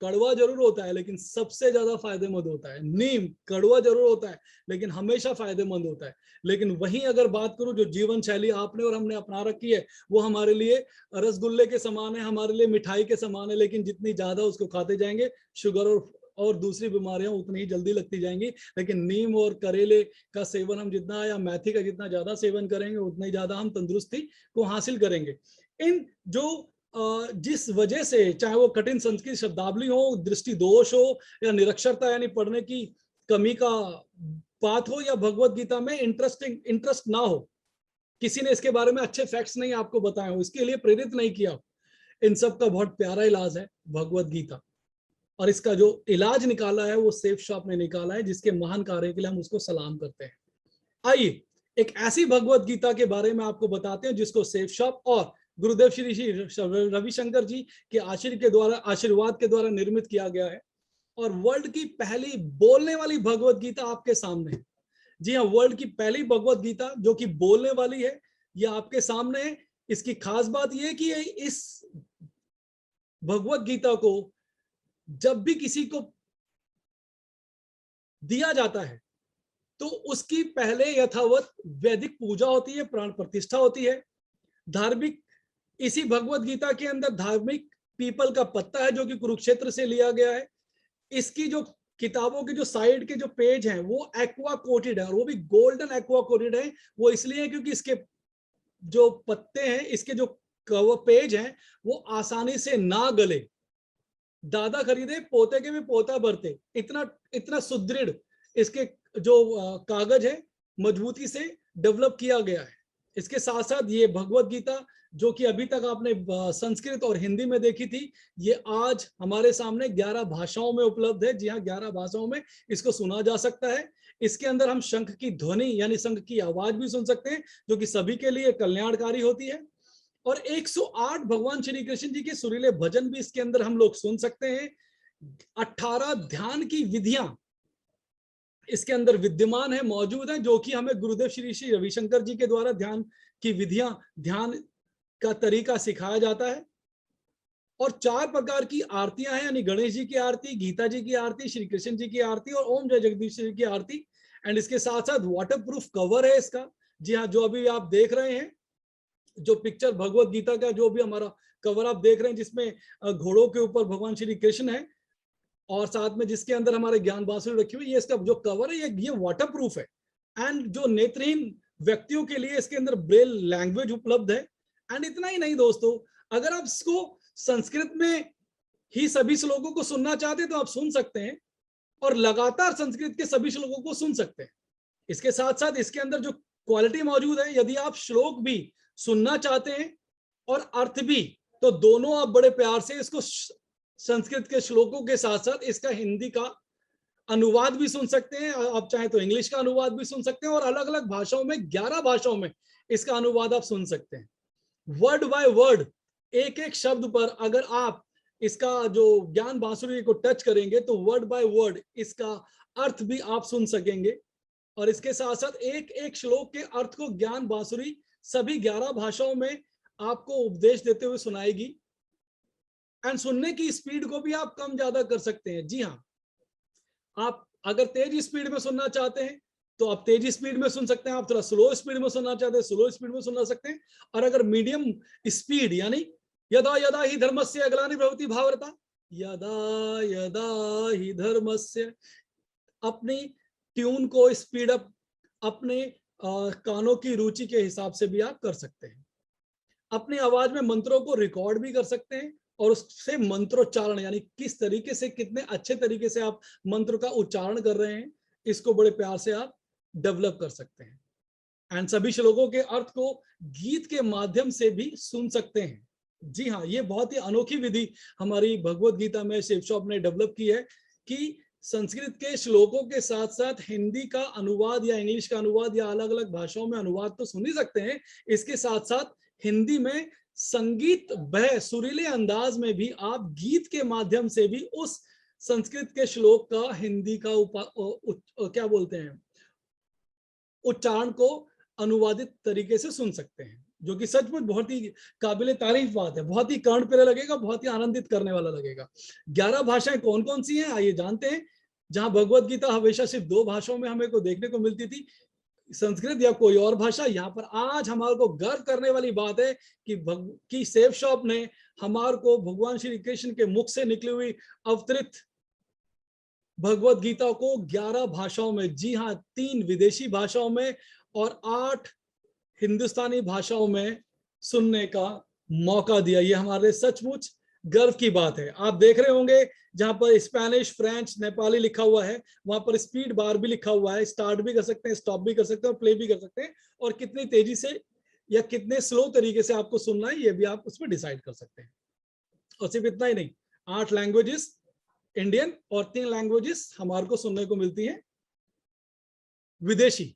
कड़वा जरूर होता है, लेकिन सबसे ज्यादा फायदेमंद होता है। नीम कड़वा जरूर होता है, लेकिन हमेशा फायदेमंद होता है। लेकिन वहीं अगर बात करूं, जो जीवन शैली आपने और हमने अपना रखी है, वो हमारे लिए रसगुल्ले के समान है, हमारे लिए मिठाई के समान है। लेकिन जितनी ज्यादा उसको खाते जाएंगे, शुगर और दूसरी बीमारियां उतनी ही जल्दी लगती जाएंगी। लेकिन नीम और करेले का सेवन हम जितना, या मेथी का जितना ज्यादा सेवन करेंगे, उतना ही ज्यादा हम तंदुरुस्ती को हासिल करेंगे। इन जो जिस वजह से, चाहे वो कठिन संस्कृत शब्दावली हो, दृष्टि दोष हो, या निरक्षरता यानी पढ़ने की कमी का बात हो, या भगवत गीता में इंटरेस्ट ना हो, किसी ने इसके बारे में अच्छे फैक्ट्स नहीं आपको बताए हो, इसके लिए प्रेरित नहीं किया, इन सब का बहुत प्यारा इलाज है भगवत गीता। और इसका जो इलाज निकाला है वो सेफ शॉप ने निकाला है, जिसके महान कार्य के लिए हम उसको सलाम करते हैं। आइए एक ऐसी भगवत गीता के बारे में आपको बताते हैं जिसको सेफ शॉप और गुरुदेव श्री रविशंकर जी के आशीर्वाद के द्वारा निर्मित किया गया है। और वर्ल्ड की पहली बोलने वाली भगवत गीता आपके सामने है। जी हाँ, वर्ल्ड की पहली भगवत गीता जो कि बोलने वाली है, ये आपके सामने है। इसकी खास बात यह है कि इस भगवत गीता को जब भी किसी को दिया जाता है तो उसकी पहले यथावत वैदिक पूजा होती है, प्राण प्रतिष्ठा होती है। धार्मिक, इसी भगवत गीता के अंदर धार्मिक पीपल का पत्ता है जो कि कुरुक्षेत्र से लिया गया है। इसकी जो किताबों के जो साइड के जो पेज हैं वो एक्वा कोटेड है, और वो भी गोल्डन एक्वा कोटेड है। वो इसलिए क्योंकि इसके जो पत्ते हैं, इसके जो कवर पेज हैं, वो आसानी से ना गले। दादा खरीदे पोते के भी पोता भरते, इतना सुदृढ़ इसके जो कागज है मजबूती से डेवलप किया गया है। इसके साथ साथ ये भगवत गीता जो कि अभी तक आपने संस्कृत और हिंदी में देखी थी, ये आज हमारे सामने 11 भाषाओं में उपलब्ध है। जी हाँ, 11 भाषाओं में इसको सुना जा सकता है। इसके अंदर हम शंख की ध्वनि यानी शंख की आवाज भी सुन सकते हैं, जो कि सभी के लिए कल्याणकारी होती है। और 108 भगवान श्री कृष्ण जी के सुरीले भजन भी इसके अंदर हम लोग सुन सकते हैं। 18 ध्यान की विधियां इसके अंदर विद्यमान है, मौजूद है, जो कि हमें गुरुदेव श्री रविशंकर जी के द्वारा ध्यान की विधियां, ध्यान का तरीका सिखाया जाता है। और 4 प्रकार की आरतियां हैं, यानी गणेश जी की आरती, गीता जी की आरती, श्री कृष्ण जी की आरती और ओम जय जगदीश जी की आरती। एंड इसके साथ साथ वाटर प्रूफ कवर है इसका। जी हाँ, जो अभी आप देख रहे हैं, जो पिक्चर भगवत गीता का जो भी हमारा कवर आप देख रहे हैं, जिसमें घोड़ों के ऊपर भगवान श्री कृष्ण है और साथ में जिसके अंदर हमारे ज्ञान बांसुरी रखी हुई, ये इसका जो कवर है ये वाटर प्रूफ है। एंड जो नेत्रहीन व्यक्तियों के लिए इसके अंदर ब्रेल लैंग्वेज उपलब्ध है। एंड इतना ही नहीं दोस्तों, अगर आप इसको संस्कृत में ही सभी श्लोकों को सुनना चाहते हैं तो आप सुन सकते हैं, और लगातार संस्कृत के सभी श्लोकों को सुन सकते हैं। इसके साथ साथ इसके अंदर जो क्वालिटी मौजूद है। यदि आप श्लोक भी सुनना चाहते हैं और अर्थ भी, तो दोनों आप बड़े प्यार से इसको संस्कृत के श्लोकों के साथ साथ इसका हिंदी का अनुवाद भी सुन सकते हैं। आप चाहे तो इंग्लिश का अनुवाद भी सुन सकते हैं, और अलग अलग भाषाओं में 11 भाषाओं में इसका अनुवाद आप सुन सकते हैं। वर्ड बाय वर्ड, एक एक शब्द पर अगर आप इसका जो ज्ञान बांसुरी को टच करेंगे तो वर्ड बाय वर्ड इसका अर्थ भी आप सुन सकेंगे। और इसके साथ साथ एक एक श्लोक के अर्थ को ज्ञान बांसुरी सभी 11 भाषाओं में आपको उपदेश देते हुए सुनाएगी। एंड सुनने की स्पीड को भी आप कम ज्यादा कर सकते हैं। जी हाँ, आप अगर तेज स्पीड में सुनना चाहते हैं तो आप तेज स्पीड में सुन सकते हैं, आप थोड़ा स्लो स्पीड में सुनना चाहते हैं स्लो स्पीड में सुन सकते हैं। और अगर मीडियम स्पीड, यानी यदा यदा ही धर्मस्य ग्लानि भवति भारत, यदा यदा ही धर्मस्य, अपनी ट्यून को स्पीड अप अपने कानों की रुचि के हिसाब से भी आप कर सकते हैं। अपनी आवाज में मंत्रों को रिकॉर्ड भी कर सकते हैं, और उससे मंत्रोच्चारण, यानी किस तरीके से, कितने अच्छे तरीके से आप मंत्र का उच्चारण कर रहे हैं, इसको बड़े प्यार से आप डेवलप कर सकते हैं। एंड सभी श्लोकों के अर्थ को गीत के माध्यम से भी सुन सकते हैं। जी हाँ, ये बहुत ही अनोखी विधि हमारी भगवत गीता में शिव शॉप ने डेवलप की है कि संस्कृत के श्लोकों के साथ साथ हिंदी का अनुवाद या इंग्लिश का अनुवाद या अलग अलग भाषाओं में अनुवाद तो सुन ही सकते हैं, इसके साथ साथ हिंदी में संगीत बह सुरीले अंदाज में भी आप गीत के माध्यम से भी उस संस्कृत के श्लोक का हिंदी का क्या बोलते हैं उच्चारण को अनुवादित तरीके से सुन सकते हैं, जो कि सचमुच बहुत ही काबिले तारीफ बात है, बहुत ही कर्ण प्यारा लगेगा, बहुत ही आनंदित करने वाला लगेगा। 11 भाषाएं कौन कौन सी हैं आइए जानते हैं। जहां भगवत गीता हमेशा सिर्फ 2 भाषाओं में हमें को देखने को मिलती थी, संस्कृत या कोई और भाषा, यहाँ पर आज हमारे को गर्व करने वाली बात है कि सेव शॉप ने हमारे को भगवान श्री कृष्ण के मुख से निकली हुई अवतरित भगवत गीता को 11 भाषाओं में, जी हाँ 3 विदेशी भाषाओं में और 8 हिंदुस्तानी भाषाओं में सुनने का मौका दिया। ये हमारे सचमुच गर्व की बात है। आप देख रहे होंगे जहां पर स्पेनिश, फ्रेंच, नेपाली लिखा हुआ है, वहां पर स्पीड बार भी लिखा हुआ है, स्टार्ट भी कर सकते हैं, स्टॉप भी कर सकते हैं और प्ले भी कर सकते हैं, और कितनी तेजी से या कितने स्लो तरीके से आपको सुनना है ये भी आप उसमें डिसाइड कर सकते हैं। और सिर्फ इतना ही नहीं, 8 लैंग्वेजेस इंडियन और 3 लैंग्वेजेस हमारे को सुनने को मिलती हैं विदेशी।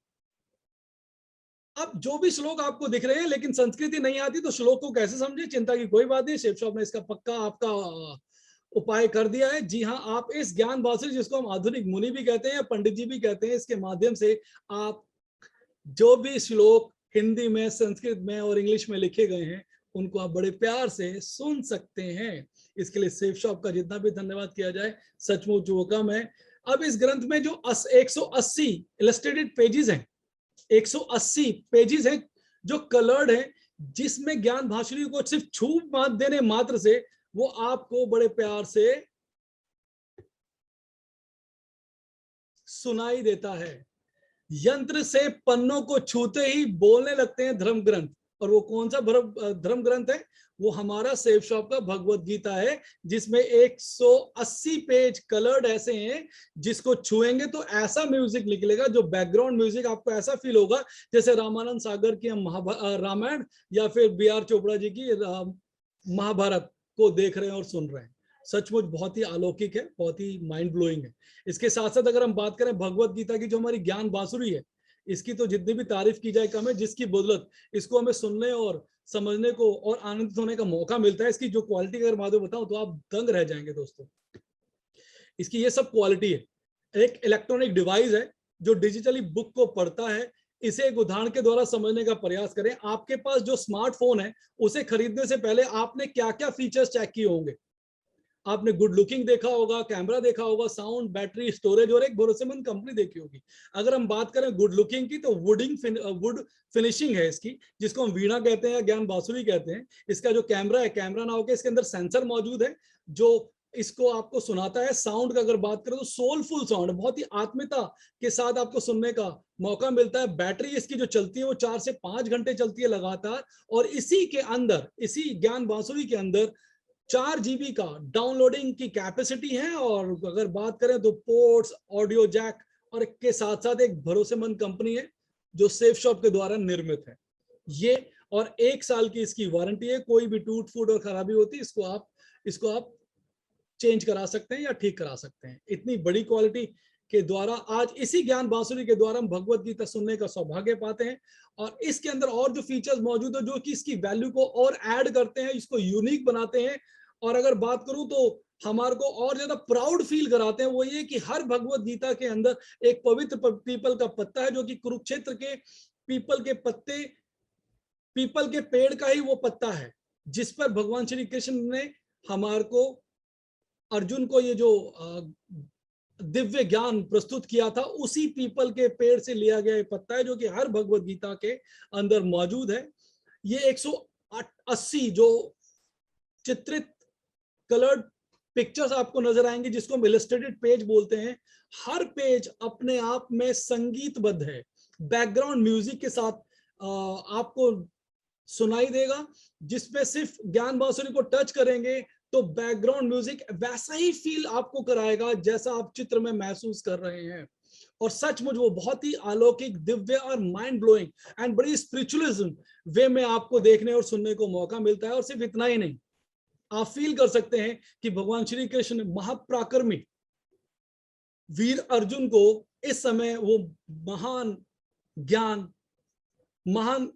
अब जो भी श्लोक आपको दिख रहे हैं लेकिन संस्कृति नहीं आती तो श्लोक को कैसे समझे, चिंता की कोई बात नहीं, शिव शॉप ने इसका पक्का आपका उपाय कर दिया है। जी हाँ, आप इस ज्ञान बांसुरी, जिसको हम आधुनिक मुनि भी कहते हैं या पंडित जी भी कहते हैं, इसके माध्यम से आप जो भी श्लोक हिंदी में, संस्कृत में और इंग्लिश में लिखे गए हैं उनको आप बड़े प्यार से सुन सकते हैं। इसके लिए शिव शॉप का जितना भी धन्यवाद किया जाए सचमुच वो कम है। अब इस ग्रंथ में जो 180 इलस्ट्रेटेड पेजेस हैं, 180 पेजेस हैं जो कलर्ड हैं, जिसमें ज्ञान बांसुरी को सिर्फ छू देने मात्र से वो आपको बड़े प्यार से सुनाई देता है। यंत्र से पन्नों को छूते ही बोलने लगते हैं धर्म ग्रंथ। और वो कौन सा धर्म ग्रंथ है? वो हमारा सेव शॉप का भगवत गीता है, जिसमें 180 पेज कलर्ड ऐसे हैं जिसको छुएंगे तो ऐसा म्यूजिक निकलेगा, जो बैकग्राउंड म्यूजिक आपको ऐसा फील होगा जैसे रामानंद सागर की रामायण या फिर बी.आर. चोपड़ा जी की महाभारत को देख रहे हैं और सुन रहे हैं। सचमुच बहुत ही अलौकिक है, बहुत ही माइंड ब्लोइंग है। इसके साथ साथ अगर हम बात करें भगवत गीता की, जो हमारी ज्ञान बांसुरी है, इसकी तो जितनी भी तारीफ की जाए कम है, जिसकी बदौलत इसको हमें सुनने और समझने को और आनंदित होने का मौका मिलता है। इसकी जो क्वालिटी अगर मैं बताऊं तो आप दंग रह जाएंगे दोस्तों। इसकी ये सब क्वालिटी है। एक इलेक्ट्रॉनिक डिवाइस है जो डिजिटली बुक को पढ़ता है। इसे एक उदाहरण के द्वारा समझने का प्रयास करें। आपके पास जो स्मार्टफोन है उसे खरीदने से पहले आपने क्या क्या फीचर्स चेक किए होंगे? आपने गुड लुकिंग देखा होगा, कैमरा देखा होगा, साउंड, बैटरी, स्टोरेज और एक भरोसेमंद कंपनी देखी होगी। अगर हम बात करें गुड लुकिंग की तो वुड फिनिशिंग है इसकी, जिसको हम वीणा कहते हैं या ज्ञान बांसुरी कहते हैं। इसका जो कैमरा है, कैमरा ना होकर इसके अंदर सेंसर मौजूद है जो इसको आपको सुनाता है। साउंड का अगर बात करें तो सोलफुल साउंड, बहुत ही आत्मीयता के साथ आपको सुनने का मौका मिलता है। बैटरी इसकी जो चलती है वो 4 से 5 घंटे चलती है लगातार। और इसी के अंदर, इसी ज्ञान बांसुरी के अंदर 4 GB का डाउनलोडिंग की कैपेसिटी है। और अगर बात करें तो पोर्ट्स, ऑडियो जैक और के साथ साथ एक भरोसेमंद कंपनी है जो सेफ शॉप के द्वारा निर्मित है ये, और 1 साल की इसकी वारंटी है। कोई भी टूट फूट और खराबी होती है इसको आप चेंज करा सकते हैं या ठीक करा सकते हैं। इतनी बड़ी क्वालिटी के द्वारा आज इसी ज्ञान बांसुरी के द्वारा हम भगवत गीता सुनने का सौभाग्य पाते हैं, और इसके अंदर और जो फीचर्स मौजूद है जो कि इसकी वैल्यू को और ऐड करते हैं, इसको यूनिक बनाते हैं। और अगर बात करूं तो हमारे को और ज्यादा प्राउड फील कराते हैं, वो ये कि हर भगवत गीता के अंदर एक पवित्र पीपल का पत्ता है, जो कि कुरुक्षेत्र के पीपल के पेड़ का ही वो पत्ता है, जिस पर भगवान श्री कृष्ण ने हमारे को, अर्जुन को ये जो दिव्य ज्ञान प्रस्तुत किया था, उसी पीपल के पेड़ से लिया गया पत्ता है, जो कि हर भगवत गीता के अंदर मौजूद है। ये 180 जो चित्रित कलर्ड पिक्चर्स आपको नजर आएंगे, जिसको हम इलस्ट्रेटेड पेज बोलते हैं। हर पेज अपने आप में संगीतबद्ध है, बैकग्राउंड म्यूजिक के साथ आपको सुनाई देगा, जिसपे सिर्फ ज्ञान बांसुरी को टच करेंगे तो बैकग्राउंड म्यूजिक वैसा ही फील आपको कराएगा जैसा आप चित्र में महसूस कर रहे हैं। और सचमुच वो बहुत ही अलौकिक, दिव्य और माइंड ब्लोइंग एंड बड़ी स्पिरिचुअलिज्म वे में आपको देखने और सुनने को मौका मिलता है। और सिर्फ इतना ही नहीं, आप फील कर सकते हैं कि भगवान श्री कृष्ण महापराक्रमी वीर अर्जुन को इस समय वो महान ज्ञान, महान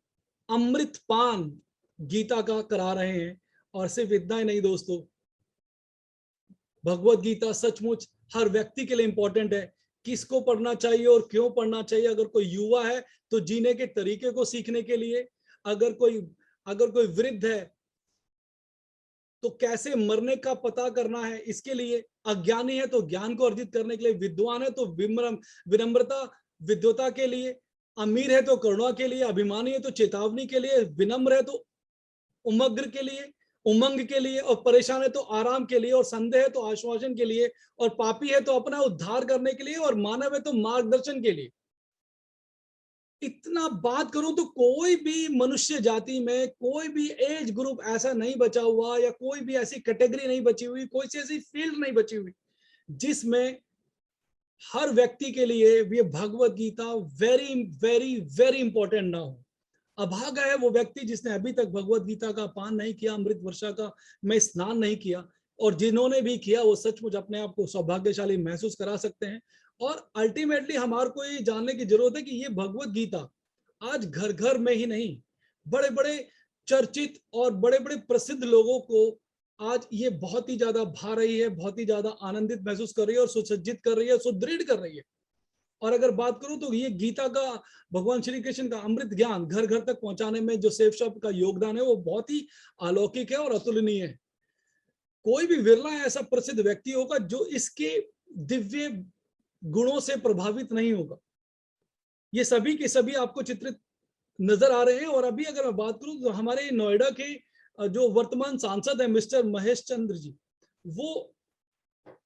अमृत पान गीता का करा रहे हैं। और सिर्फ इतना ही नहीं दोस्तों, भगवत गीता सचमुच हर व्यक्ति के लिए इंपॉर्टेंट है। किसको पढ़ना चाहिए और क्यों पढ़ना चाहिए? अगर कोई युवा है तो जीने के तरीके को सीखने के लिए, अगर कोई वृद्ध है तो कैसे मरने का पता करना है इसके लिए, अज्ञानी है तो ज्ञान को अर्जित करने के लिए, विद्वान है तो विनम्रता विद्वता के लिए, अमीर है तो करुणा के लिए, अभिमानी है तो चेतावनी के लिए, विनम्र है तो उमंग के लिए, और परेशान है तो आराम के लिए, और संदेह है तो आश्वासन के लिए, और पापी है तो अपना उद्धार करने के लिए, और मानव है तो मार्गदर्शन के लिए। इतना बात करूं तो कोई भी मनुष्य जाति में कोई भी एज ग्रुप ऐसा नहीं बचा हुआ, या कोई भी ऐसी कैटेगरी नहीं बची हुई, कोई सी ऐसी फील्ड नहीं बची हुई जिसमें हर व्यक्ति के लिए ये Bhagavad Gita very very very important ना हो। अभागा है वो व्यक्ति जिसने अभी तक भगवत गीता का पान नहीं किया, अमृत वर्षा का में स्नान नहीं किया, और जिन्होंने भी किया वो सचमुच अपने आप को सौभाग्यशाली महसूस करा सकते हैं। और अल्टीमेटली हमारे को ये जानने की जरूरत है कि ये भगवत गीता आज घर घर में ही नहीं, बड़े बड़े चर्चित और बड़े बड़े प्रसिद्ध लोगों को आज ये बहुत ही ज्यादा भा रही है, बहुत ही ज्यादा आनंदित महसूस कर रही है, और सुसज्जित कर रही है, सुदृढ़ कर रही है। और अगर बात करूं तो ये गीता का, भगवान श्री कृष्ण का अमृत ज्ञान घर घर तक पहुंचाने में जो सेफ शॉप का योगदान है वो बहुत ही अलौकिक है और अतुलनीय है। कोई भी विरला ऐसा प्रसिद्ध व्यक्ति होगा जो इसके दिव्य गुणों से प्रभावित नहीं होगा। ये सभी के सभी आपको चित्रित नजर आ रहे हैं। और अभी अगर मैं बात करूं तो हमारे नोएडा के जो वर्तमान सांसद है मिस्टर महेश चंद्र जी, वो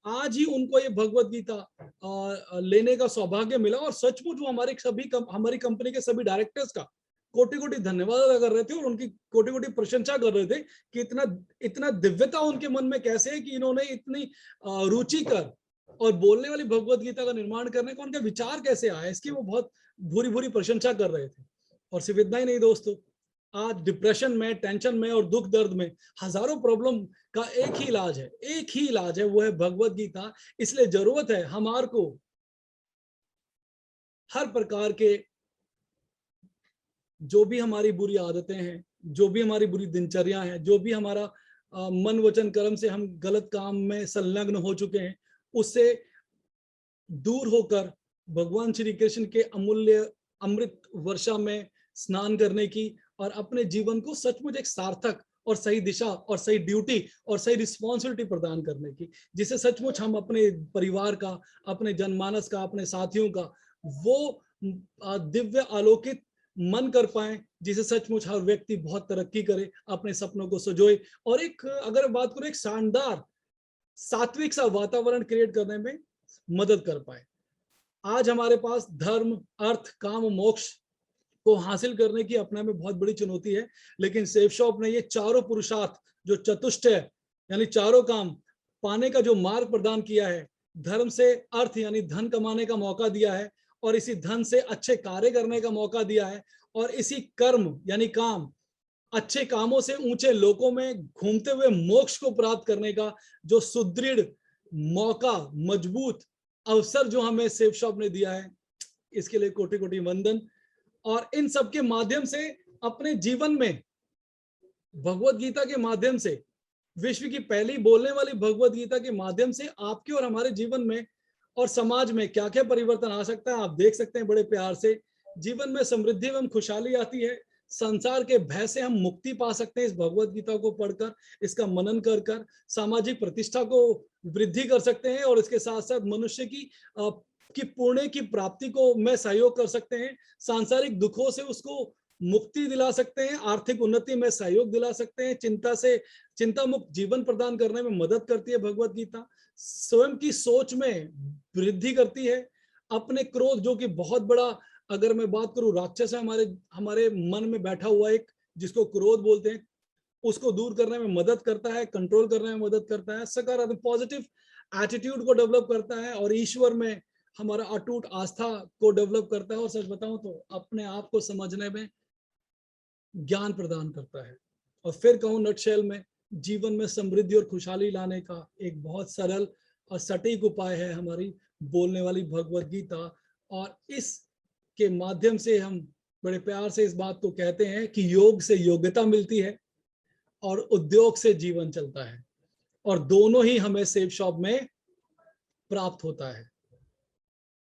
आज ही उनको ये भगवत गीता लेने का सौभाग्य मिला, और सचमुच वो हमारी कंपनी के सभी डायरेक्टर्स का कोटि कोटि धन्यवाद अदा कर रहे थे, और उनकी कोटि कोटि प्रशंसा कर रहे थे कि इतना दिव्यता उनके मन में कैसे है कि इन्होंने इतनी रुचिकर और बोलने वाली भगवत गीता का निर्माण करने का उनका विचार कैसे आया, इसकी वो बहुत भूरी भूरी प्रशंसा कर रहे थे। और सिर्फ इतना ही नहीं दोस्तों, आज डिप्रेशन में, टेंशन में और दुख दर्द में हजारों प्रॉब्लम का एक ही इलाज है, वो है भगवत गीता। इसलिए जरूरत है हमार को हर प्रकार के जो भी हमारी बुरी आदतें हैं, जो भी हमारी बुरी दिनचर्या है, जो भी हमारा मन वचन कर्म से हम गलत काम में संलग्न हो चुके हैं, उससे दूर होकर भगवान श्री कृष्ण के अमूल्य अमृत वर्षा में स्नान करने की, और अपने जीवन को सचमुच एक सार्थक और सही दिशा और सही ड्यूटी और सही रिस्पॉन्सिबिलिटी प्रदान करने की, जिसे सचमुच हम अपने परिवार का, अपने जनमानस का, अपने साथियों का वो दिव्य आलोकित मन कर पाए, जिसे सचमुच हर व्यक्ति बहुत तरक्की करे, अपने सपनों को सजोए, और एक अगर बात करें एक शानदार सात्विक सा वातावरण क्रिएट करने में मदद कर पाए। आज हमारे पास धर्म, अर्थ, काम, मोक्ष को हासिल करने की अपने में बहुत बड़ी चुनौती है, लेकिन सेफ शॉप ने ये चारों पुरुषार्थ जो चतुष्ट है, यानी चारों काम पाने का जो मार्ग प्रदान किया है, धर्म से अर्थ यानी धन कमाने का मौका दिया है, और इसी धन से अच्छे कार्य करने का मौका दिया है, और इसी कर्म यानी काम, अच्छे कामों से ऊंचे लोकों में घूमते हुए मोक्ष को प्राप्त करने का जो सुदृढ़ मौका, मजबूत अवसर जो हमें सेफ शॉप ने दिया है, इसके लिए कोटि कोटि वंदन। और इन सब के माध्यम से अपने जीवन में भगवत गीता के माध्यम से, विश्व की पहली बोलने वाली भगवत गीता के माध्यम से आपके और हमारे जीवन में और समाज में क्या क्या परिवर्तन आ सकता है आप देख सकते हैं। बड़े प्यार से जीवन में समृद्धि एवं खुशहाली आती है, संसार के भय से हम मुक्ति पा सकते हैं इस भगवत गीता को पढ़कर, इसका मनन कर कर सामाजिक प्रतिष्ठा को वृद्धि कर सकते हैं, और इसके साथ साथ मनुष्य की पुण्य की प्राप्ति को में सहयोग कर सकते हैं, सांसारिक दुखों से उसको मुक्ति दिला सकते हैं, आर्थिक उन्नति में सहयोग दिला सकते हैं, चिंता मुक्त जीवन प्रदान करने में मदद करती है भगवत गीता, स्वयं की सोच में वृद्धि करती है, अपने क्रोध जो कि बहुत बड़ा, अगर मैं बात करूं राक्षस है हमारे मन में बैठा हुआ एक, जिसको क्रोध बोलते हैं, उसको दूर करने में मदद करता है, कंट्रोल करने में मदद करता है, सकारात्मक पॉजिटिव एटीट्यूड को डेवलप करता है, और ईश्वर में हमारा अटूट आस्था को डेवलप करता है, और सच बताऊं तो अपने आप को समझने में ज्ञान प्रदान करता है। और फिर कहूं नटशेल में, जीवन में समृद्धि और खुशहाली लाने का एक बहुत सरल और सटीक उपाय है हमारी बोलने वाली भगवत गीता, और इस के माध्यम से हम बड़े प्यार से इस बात को कहते हैं कि योग से योग्यता मिलती है और उद्योग से जीवन चलता है, और दोनों ही हमें सेफ शॉप में प्राप्त होता है।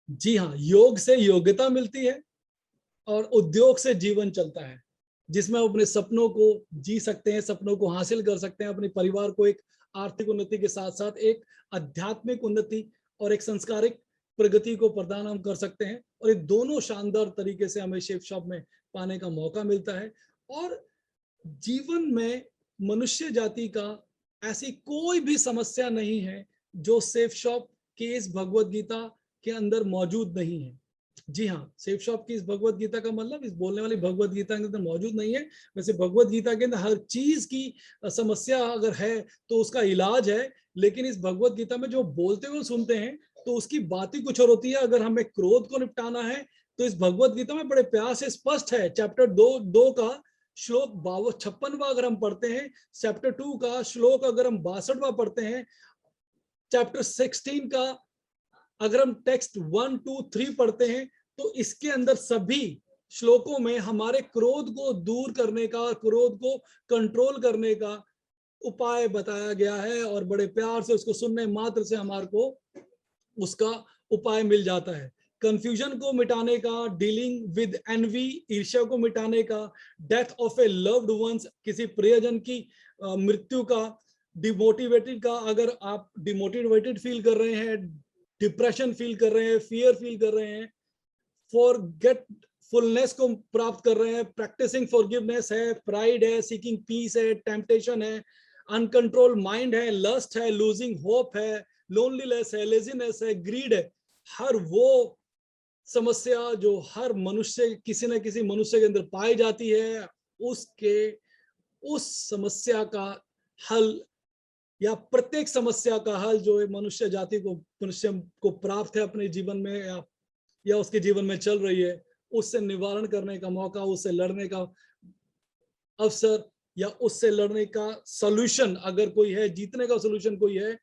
जी हाँ, योग से योग्यता मिलती है और उद्योग से जीवन चलता है, जिसमें अपने सपनों को जी सकते हैं, सपनों को हासिल कर सकते हैं, अपने परिवार को एक आर्थिक उन्नति के साथ साथ एक आध्यात्मिक उन्नति और एक संस्कारिक प्रगति को प्रदान हम कर सकते हैं, और ये दोनों शानदार तरीके से हमें सेफ शॉप में पाने का मौका मिलता है। और जीवन में मनुष्य जाति का ऐसी कोई भी समस्या नहीं है जो सेफ शॉप के इस भगवत गीता के अंदर मौजूद नहीं है। जी हाँ, सेफ शॉप की इस भगवत गीता का मतलब इस बोलने वाली भगवत गीता के अंदर मौजूद नहीं है। वैसे भगवत गीता के अंदर हर चीज की समस्या अगर है तो उसका इलाज है, लेकिन इस भगवत गीता में जो बोलते हुए सुनते हैं तो उसकी बात ही कुछ और होती है। अगर हमें क्रोध को निपटाना है तो इस भगवत गीता में बड़े प्यार से स्पष्ट है, चैप्टर 2 का श्लोक 56वां अगर हम पढ़ते हैं, चैप्टर 2 का श्लोक अगर हम 62वां पढ़ते हैं, चैप्टर 16 का अगर हम टेक्स्ट 1, 2, 3 पढ़ते हैं, तो इसके अंदर सभी श्लोकों में हमारे क्रोध को दूर करने का, क्रोध को कंट्रोल करने का उपाय बताया गया है, और बड़े प्यार से उसको सुनने मात्र से हमारे को उसका उपाय मिल जाता है। कंफ्यूजन को मिटाने का, डीलिंग विद एनवी, ईर्ष्या को मिटाने का, death of A loved ones, किसी प्रियजन की मृत्यु का, डिमोटिवेटेड का, अगर आप डिमोटिवेटेड फील कर रहे हैं, डिप्रेशन फील कर रहे हैं, फियर फील कर रहे हैं, फॉरगेटफुलनेस को प्राप्त कर रहे हैं, प्रैक्टिसिंग फॉरगिवनेस है, प्राइड है, सीकिंग पीस है, टेम्पटेशन है, अनकंट्रोल माइंड है, लस्ट है, लूजिंग होप है, लोनलीनेस है, लेजीनेस है, ग्रीड है, हर वो समस्या जो हर मनुष्य, किसी न किसी मनुष्य के अंदर पाई जाती है, उस समस्या का हल, या प्रत्येक समस्या का हल जो मनुष्य जाति को, मनुष्य को प्राप्त है अपने जीवन में या उसके जीवन में चल रही है, उससे निवारण करने का मौका, उससे लड़ने का अवसर, या उससे लड़ने का सॉल्यूशन अगर कोई है, जीतने का सॉल्यूशन कोई है,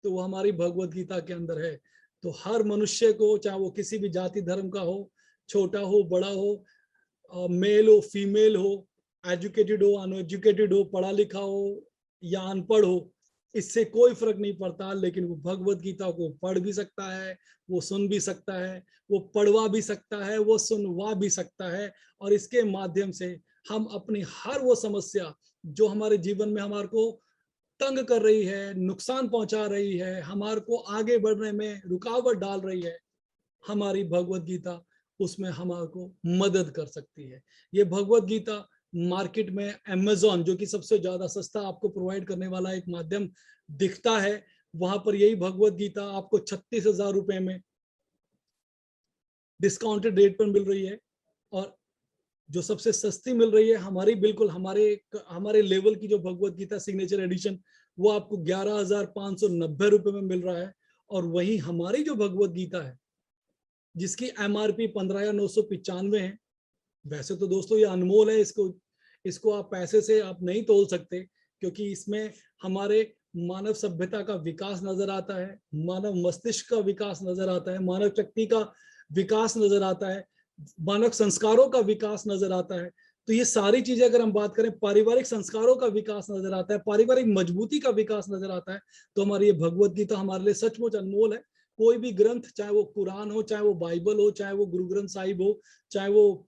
तो वो हमारी भगवत गीता के अंदर है। तो हर मनुष्य को, चाहे वो किसी भी जाति धर्म का हो, छोटा हो बड़ा हो, मेल हो फीमेल हो, एजुकेटेड हो अनएजुकेटेड हो, पढ़ा लिखा हो या अनपढ़ हो, इससे कोई फर्क नहीं पड़ता, लेकिन वो भगवत गीता को पढ़ भी सकता है, वो सुन भी सकता है, वो पढ़वा भी सकता है, वो सुनवा भी सकता है, और इसके माध्यम से हम अपनी हर वो समस्या जो हमारे जीवन में हमारे को तंग कर रही है, नुकसान पहुंचा रही है, हमारे को आगे बढ़ने में रुकावट डाल रही है, हमारी भगवत गीता उसमें हमारे को मदद कर सकती है। ये भगवत गीता मार्केट में अमेज़न, जो कि सबसे ज्यादा सस्ता आपको प्रोवाइड करने वाला एक माध्यम दिखता है, वहां पर यही भगवत गीता आपको 36,000 रुपए में डिस्काउंटेड रेट पर मिल रही है। और जो सबसे सस्ती मिल रही है हमारी, बिल्कुल हमारे लेवल की जो भगवत गीता सिग्नेचर एडिशन, वो आपको 11,590 रुपए में मिल रहा है। और वही हमारी जो भगवत गीता है जिसकी MRP 15 या 995 है। वैसे तो दोस्तों ये अनमोल है, इसको आप पैसे से आप नहीं तोल सकते, क्योंकि इसमें हमारे मानव सभ्यता का विकास नजर आता है, मानव मस्तिष्क का विकास नजर आता है, मानव शक्ति का विकास नजर आता है, मानव संस्कारों का विकास नजर आता है। तो ये सारी चीजें अगर हम बात करें, पारिवारिक संस्कारों का विकास नजर आता है, पारिवारिक मजबूती का विकास नजर आता है, तो हमारी ये भगवत गीता हमारे लिए सचमुच अनमोल है। कोई भी ग्रंथ, चाहे वो कुरान हो, चाहे वो बाइबल हो, चाहे वो गुरु ग्रंथ साहिब हो, चाहे वो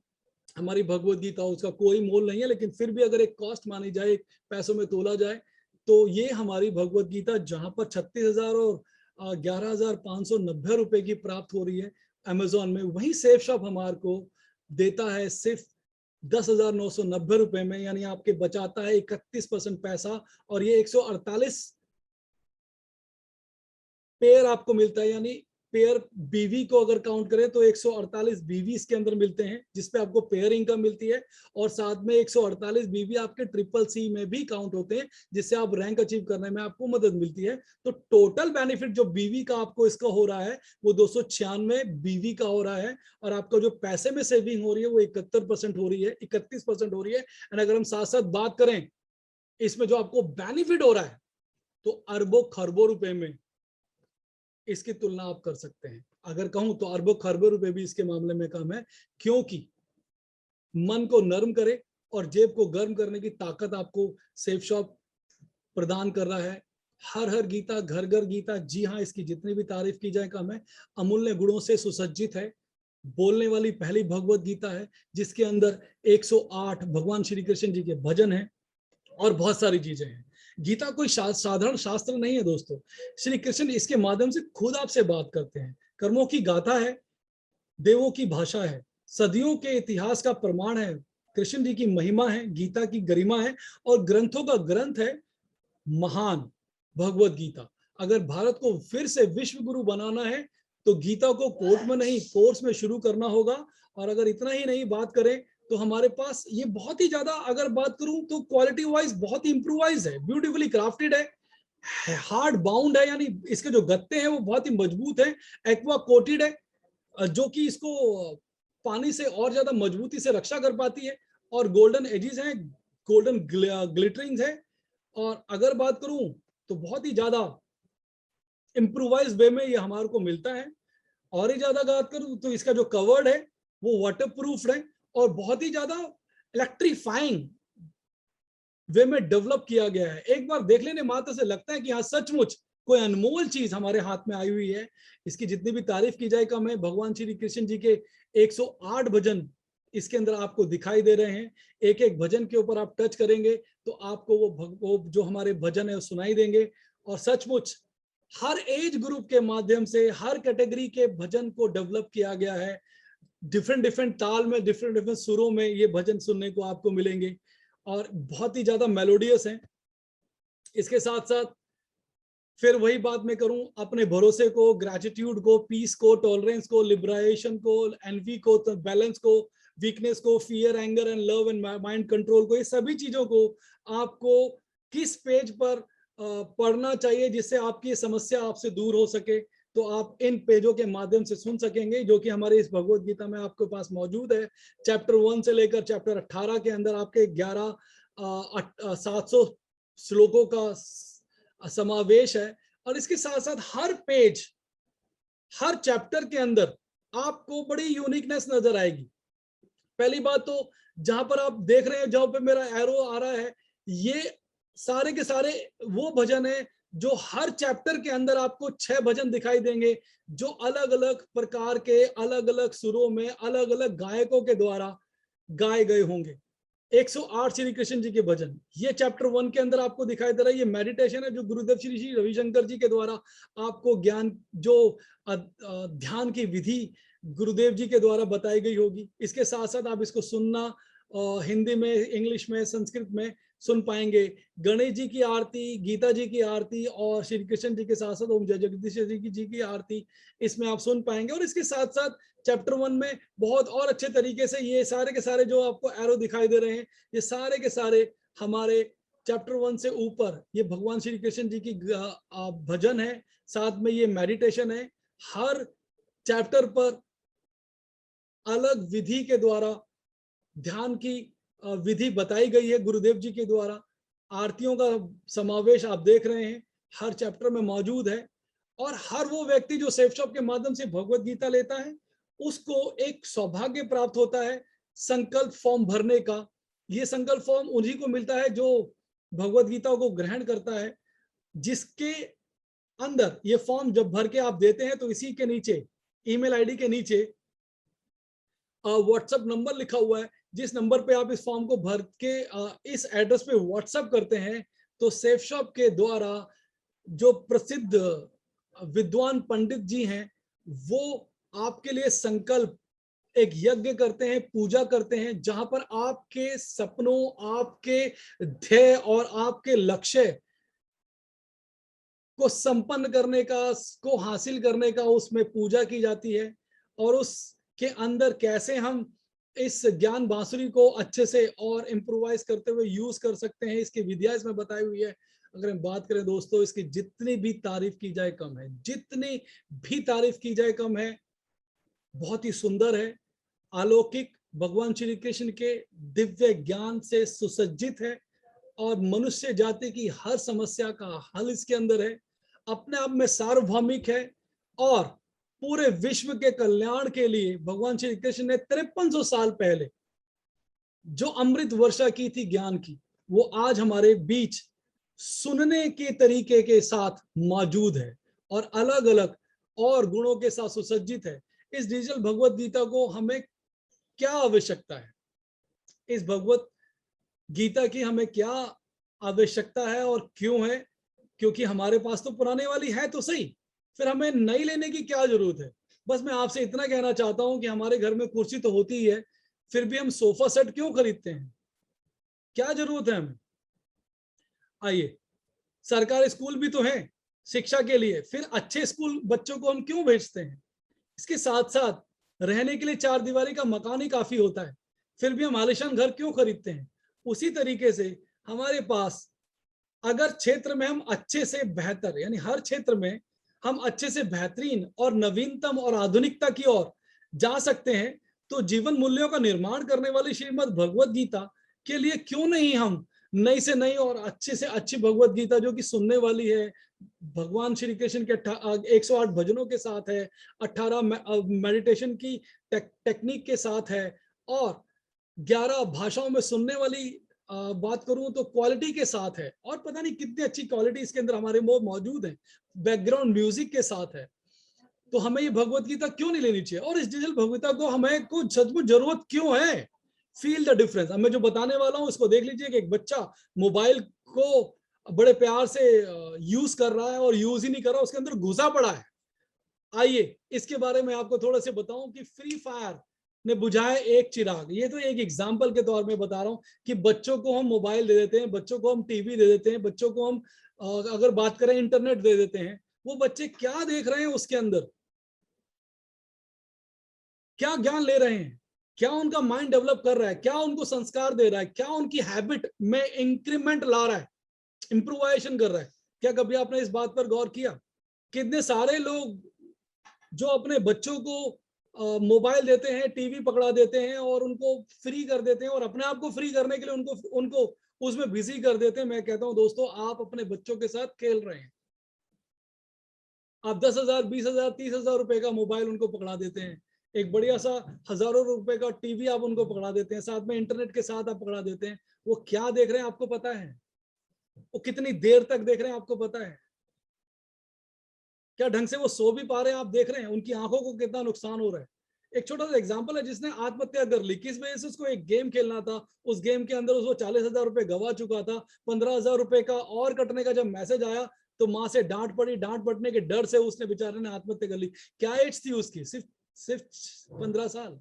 हमारी भगवत गीता हो, उसका कोई मोल नहीं है। लेकिन फिर भी अगर एक कॉस्ट मानी जाए, एक पैसों में तोला जाए, तो ये हमारी भगवत गीता जहां पर 36,000 और 11,590 रुपए की प्राप्त हो रही है अमेजोन में, वही सेफ शॉप हमारे को देता है सिर्फ 10,990 रुपए में, यानी आपके बचाता है 31% पैसा। और ये 148 पेयर आपको मिलता है, यानी पेयर बीवी को अगर काउंट करें तो 148 बीवी इसके अंदर मिलते हैं, जिसपे आपको पेयर इनकम मिलती है। और साथ में 148 बीवी आपके CCC में भी काउंट होते हैं, जिससे आप रैंक अचीव करने में आपको मदद मिलती है। तो टोटल बेनिफिट जो बीवी का आपको इसका हो रहा है वो 296 बीवी का हो रहा है। और आपका जो पैसे में सेविंग हो रही है वो 71% हो रही है, 31% हो रही है। एंड अगर हम साथ साथ बात करें इसमें जो आपको बेनिफिट हो रहा है, तो अरबों खरबों रुपए में इसकी तुलना आप कर सकते हैं। अगर कहूं तो अरबों खरबों रुपए भी इसके मामले में कम है, क्योंकि मन को नर्म करे और जेब को गर्म करने की ताकत आपको सेफ शॉप प्रदान कर रहा है। हर हर गीता, घर घर गीता, जी हाँ, इसकी जितनी भी तारीफ की जाए कम है। अमूल्य गुणों से सुसज्जित है, बोलने वाली पहली भगवत गीता है, जिसके अंदर 108 भगवान श्री कृष्ण जी के भजन हैं और बहुत सारी चीजें हैं। गीता कोई साधारण शास्त्र नहीं है दोस्तों। श्री कृष्ण इसके माध्यम से खुद आपसे बात करते हैं। कर्मों की गाथा है, देवों की भाषा है, सदियों के इतिहास का प्रमाण है, कृष्ण जी की महिमा है, गीता की गरिमा है, और ग्रंथों का ग्रंथ है महान भगवत गीता। अगर भारत को फिर से विश्व गुरु बनाना है तो गीता को कोर्ट में नहीं, कोर्स में शुरू करना होगा। और अगर इतना ही नहीं बात करें तो हमारे पास ये बहुत ही ज्यादा, अगर बात करूं तो क्वालिटी वाइज बहुत ही इंप्रूवाइज है, ब्यूटीफुली क्राफ्टेड है, हार्ड बाउंड है, यानी इसके जो गत्ते हैं वो बहुत ही मजबूत है, एक्वा कोटेड है, जो कि इसको पानी से और ज्यादा मजबूती से रक्षा कर पाती है। और गोल्डन एजेस हैं, गोल्डन ग्लिटरिंग है। और अगर बात करूं तो बहुत ही ज्यादा इंप्रूवाइज वे में ये हमारे को मिलता है। और ही ज्यादा बात करूं तो इसका जो कवर्ड है वो वाटर प्रूफ है और बहुत ही ज्यादा इलेक्ट्रीफाइंग वे में डेवलप किया गया है। एक बार देख लेने मात्र से लगता है कि हाँ सचमुच कोई अनमोल चीज हमारे हाथ में आई हुई है। इसकी जितनी भी तारीफ की जाए कम है। भगवान श्री कृष्ण जी के 108 भजन इसके अंदर आपको दिखाई दे रहे हैं। एक एक भजन के ऊपर आप टच करेंगे तो आपको वो जो हमारे भजन है वो सुनाई देंगे। और सचमुच हर एज ग्रुप के माध्यम से हर कैटेगरी के भजन को डेवलप किया गया है। डिफरेंट डिफरेंट ताल में, डिफरेंट डिफरेंट सुरों में ये भजन सुनने को आपको मिलेंगे और बहुत ही ज्यादा मेलोडियस हैं। इसके साथ साथ फिर वही बात मैं करूं, अपने भरोसे को, ग्रेटिट्यूड को, पीस को, टॉलरेंस को, लिबरेशन को, एनवी को, बैलेंस को, वीकनेस को, fear, anger and love and mind control को, ये सभी चीजों को आपको किस पेज पर पढ़ना चाहिए जिससे आपकी समस्या आपसे दूर हो सके, तो आप इन पेजों के माध्यम से सुन सकेंगे, जो कि हमारे इस भगवत गीता में आपके पास मौजूद है। चैप्टर 1 से लेकर चैप्टर 18 के अंदर आपके 700 श्लोकों का समावेश है। और इसके साथ साथ हर पेज, हर चैप्टर के अंदर आपको बड़ी यूनिकनेस नजर आएगी। पहली बात तो जहां पर आप देख रहे हैं, जहां पे मेरा एरो आ रहा है, ये सारे के सारे वो भजन है जो हर चैप्टर के अंदर आपको 6 भजन दिखाई देंगे, जो अलग अलग प्रकार के, अलग अलग सुरों में, अलग अलग गायकों के द्वारा गाए गए होंगे। 108 श्री कृष्ण जी के भजन, ये चैप्टर 1 के अंदर आपको दिखाई दे रहा है। ये मेडिटेशन है जो गुरुदेव श्री श्री रविशंकर जी के द्वारा आपको ज्ञान, जो ध्यान की विधि गुरुदेव जी के द्वारा बताई गई होगी। इसके साथ साथ आप इसको सुनना हिंदी में, इंग्लिश में, संस्कृत में सुन पाएंगे। गणेश जी की आरती, गीता जी की आरती और श्री कृष्ण जी के साथ साथ ओम जय जगदीश जी की आरती इसमें आप सुन पाएंगे। और इसके साथ साथ चैप्टर 1 में बहुत और अच्छे तरीके से ये सारे के सारे जो आपको एरो दिखाई दे रहे हैं, ये सारे के सारे हमारे चैप्टर 1 से ऊपर ये भगवान श्री कृष्ण जी की भजन है, साथ में ये मेडिटेशन है। हर चैप्टर पर अलग विधि के द्वारा ध्यान की विधि बताई गई है गुरुदेव जी के द्वारा। आरतियों का समावेश आप देख रहे हैं हर चैप्टर में मौजूद है। और हर वो व्यक्ति जो सेफ शॉप के माध्यम से भगवत गीता लेता है उसको एक सौभाग्य प्राप्त होता है संकल्प फॉर्म भरने का। ये संकल्प फॉर्म उन्हीं को मिलता है जो भगवत गीता को ग्रहण करता है, जिसके अंदर ये फॉर्म जब भर के आप देते हैं तो इसी के नीचे ईमेल आईडी के नीचे व्हाट्सएप नंबर लिखा हुआ है। जिस नंबर पे आप इस फॉर्म को भर के इस एड्रेस पे व्हाट्सएप करते हैं तो सेफ शॉप के द्वारा जो प्रसिद्ध विद्वान पंडित जी हैं वो आपके लिए संकल्प एक यज्ञ करते हैं, पूजा करते हैं, जहां पर आपके सपनों, आपके ध्येय और आपके लक्ष्य को संपन्न करने का, को हासिल करने का उसमें पूजा की जाती है। और उसके अंदर कैसे हम इस ज्ञान बांसुरी को अच्छे से और इम्प्रोवाइज करते हुए यूज कर सकते हैं, इसकी विधियां इसमें बताई हुई है। अगर हम बात करें दोस्तों, इसकी जितनी भी तारीफ की जाए कम है, जितनी भी तारीफ की जाए कम है। बहुत ही सुंदर है, अलौकिक, भगवान श्री कृष्ण के दिव्य ज्ञान से सुसज्जित है और मनुष्य जाति की हर समस्या का हल इसके अंदर है। अपने आप में सार्वभौमिक है और पूरे विश्व के कल्याण के लिए भगवान श्री कृष्ण ने 5300 साल पहले जो अमृत वर्षा की थी ज्ञान की, वो आज हमारे बीच सुनने के तरीके के साथ मौजूद है और अलग अलग और गुणों के साथ सुसज्जित है। इस डिजिटल भगवत गीता को हमें क्या आवश्यकता है, इस भगवत गीता की हमें क्या आवश्यकता है और क्यों है? क्योंकि हमारे पास तो पुराने वाली है तो सही, फिर हमें नई लेने की क्या जरूरत है? बस मैं आपसे इतना कहना चाहता हूं कि हमारे घर में कुर्सी तो होती ही है, फिर भी हम सोफा सेट क्यों खरीदते हैं? क्या जरूरत है हमें? आइए, सरकारी स्कूल भी तो है शिक्षा के लिए, फिर अच्छे स्कूल बच्चों को हम क्यों भेजते हैं? इसके साथ साथ रहने के लिए चार दीवारी का मकान ही काफी होता है, फिर भी हम आलीशान घर क्यों खरीदते हैं? उसी तरीके से हमारे पास अगर क्षेत्र में हम अच्छे से बेहतर, यानी हर क्षेत्र में हम अच्छे से बेहतरीन और नवीनतम और आधुनिकता की ओर जा सकते हैं, तो जीवन मूल्यों का निर्माण करने वाली श्रीमद् भगवत गीता के लिए क्यों नहीं हम नई से नई और अच्छे से अच्छी भगवत गीता जो कि सुनने वाली है, भगवान श्री कृष्ण के 108 भजनों के साथ है, 18 मेडिटेशन की टेक्निक के साथ है और 11 भाषाओं में सुनने वाली बात करूं तो क्वालिटी के साथ है, और पता नहीं कितनी अच्छी क्वालिटी इसके अंदर हमारे मौजूद है, बैकग्राउंड म्यूजिक के साथ है। तो हमें ये भगवत गीता क्यों नहीं लेनी चाहिए? और इस डिजिटल भगवत को हमें कुछ सचमुच जरूरत क्यों है? Feel the difference. अब मैं जो बताने वाला हूं इसको देख लीजिए कि एक बच्चा मोबाइल को बड़े प्यार से यूज कर रहा है और यूज ही नहीं कर रहा, उसके अंदर घुसा पड़ा है। आइए इसके बारे में आपको थोड़ा सा बताऊं कि फ्री फायर ने बुझाया एक चिराग। ये तो एक एग्जाम्पल के तौर में बता रहा हूं कि बच्चों को हम मोबाइल दे देते हैं, बच्चों को हम टीवी दे देते हैं, बच्चों को हम अगर बात करें इंटरनेट दे देते हैं। वो बच्चे क्या देख रहे हैं उसके अंदर, क्या ज्ञान ले रहे हैं, क्या उनका माइंड डेवलप कर रहा है, क्या उनको संस्कार दे रहा है, क्या उनकी हैबिट में इंक्रीमेंट ला रहा है, इंप्रूवाइजेशन कर रहा है? क्या कभी आपने इस बात पर गौर किया? कितने सारे लोग जो अपने बच्चों को मोबाइल देते हैं, टीवी पकड़ा देते हैं और उनको फ्री कर देते हैं और अपने आप को फ्री करने के लिए उनको उनको उसमें बिजी कर देते हैं। मैं कहता हूं दोस्तों, आप अपने बच्चों के साथ खेल रहे हैं। आप 10,000, 20,000, 30,000 रुपए का मोबाइल उनको पकड़ा देते हैं, एक बढ़िया सा हजारों रुपए का टीवी आप उनको पकड़ा देते हैं, साथ में इंटरनेट के साथ आप पकड़ा देते हैं। वो क्या देख रहे हैं आपको पता है? वो कितनी देर तक देख रहे हैं आपको पता है? क्या ढंग से वो सो भी पा रहे हैं आप देख रहे हैं? उनकी आंखों को कितना नुकसान हो रहा है। एक छोटा सा एग्जांपल है, जिसने आत्महत्या कर ली, किस वजह से? उसको एक गेम खेलना था, उस गेम के अंदर उसको 40,000 रुपए गवा चुका था, 15,000 रुपए का और कटने का जब मैसेज आया तो माँ से डांट पड़ी, डांट पड़ने के डर से उसने बेचारे ने आत्महत्या कर ली। क्या एज थी उसकी? सिर्फ सिर्फ 15 साल,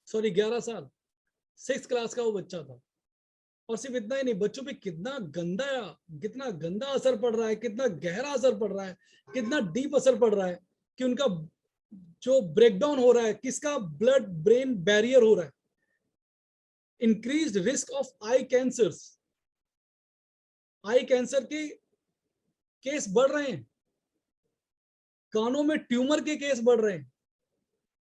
सॉरी 11 साल, 6th क्लास का वो बच्चा था। और सिर्फ इतना ही नहीं, बच्चों पे कितना गंदा असर पड़ रहा है, कितना गहरा असर पड़ रहा है, कितना डीप असर पड़ रहा है कि उनका जो ब्रेकडाउन हो रहा है, किसका? ब्लड ब्रेन बैरियर हो रहा है, increased risk of I cancer, I cancer के केस बढ़ रहे हैं, कानों में ट्यूमर के केस बढ़ रहे हैं,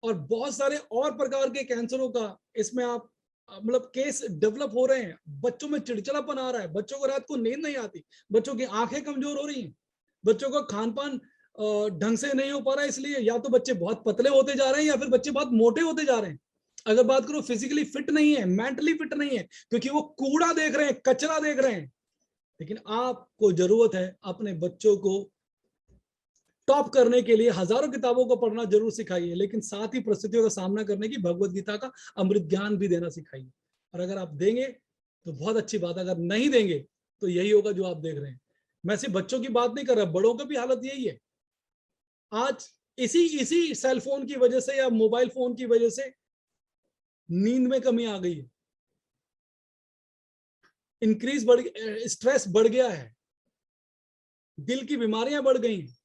और बहुत सारे और प्रकार के कैंसरों का इसमें आप मतलब केस डेवलप हो रहे हैं। बच्चों में चिड़चिड़ापन आ रहा है, बच्चों को रात को नींद नहीं आती, बच्चों की आंखें कमजोर हो रही हैं, बच्चों का खान पान ढंग से नहीं हो पा रहा है, इसलिए या तो बच्चे बहुत पतले होते जा रहे हैं या फिर बच्चे बहुत मोटे होते जा रहे हैं। अगर बात करो फिजिकली फिट नहीं है, मेंटली फिट नहीं है, क्योंकि वो कूड़ा देख रहे हैं, कचरा देख रहे हैं। लेकिन आपको जरूरत है अपने बच्चों को टॉप करने के लिए हजारों किताबों को पढ़ना जरूर सिखाइए, लेकिन साथ ही परिस्थितियों का सामना करने की भगवत गीता का अमृत ज्ञान भी देना सिखाइए। और अगर आप देंगे तो बहुत अच्छी बात, अगर नहीं देंगे तो यही होगा जो आप देख रहे हैं। मैं सिर्फ बच्चों की बात नहीं कर रहा, बड़ों की भी हालत यही है। आज इसी इसी सेल फोन की वजह से या मोबाइल फोन की वजह से नींद में कमी आ गई है, स्ट्रेस बढ़ गया है, दिल की बीमारियां बढ़ गई हैं,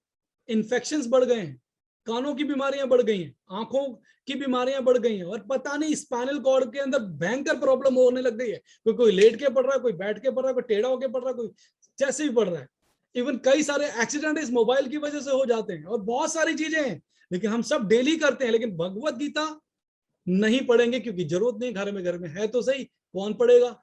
इन्फेक्शंस बढ़ गए हैं, कानों की बीमारियां बढ़ गई हैं, आंखों की बीमारियां बढ़ गई हैं, और पता नहीं स्पाइनल कॉर्ड के अंदर भयंकर प्रॉब्लम होने लग गई है। कोई लेट के पढ़ रहा है, कोई बैठ के पढ़ रहा है, कोई टेढ़ा होके पढ़ रहा है, कोई जैसे भी पढ़ रहा है। इवन कई सारे एक्सीडेंट इस मोबाइल की वजह से हो जाते हैं, और बहुत सारी चीजें हैं, लेकिन हम सब डेली करते हैं, लेकिन भगवत गीता नहीं पढ़ेंगे क्योंकि जरूरत नहीं, घर में है तो सही, कौन पढ़ेगा?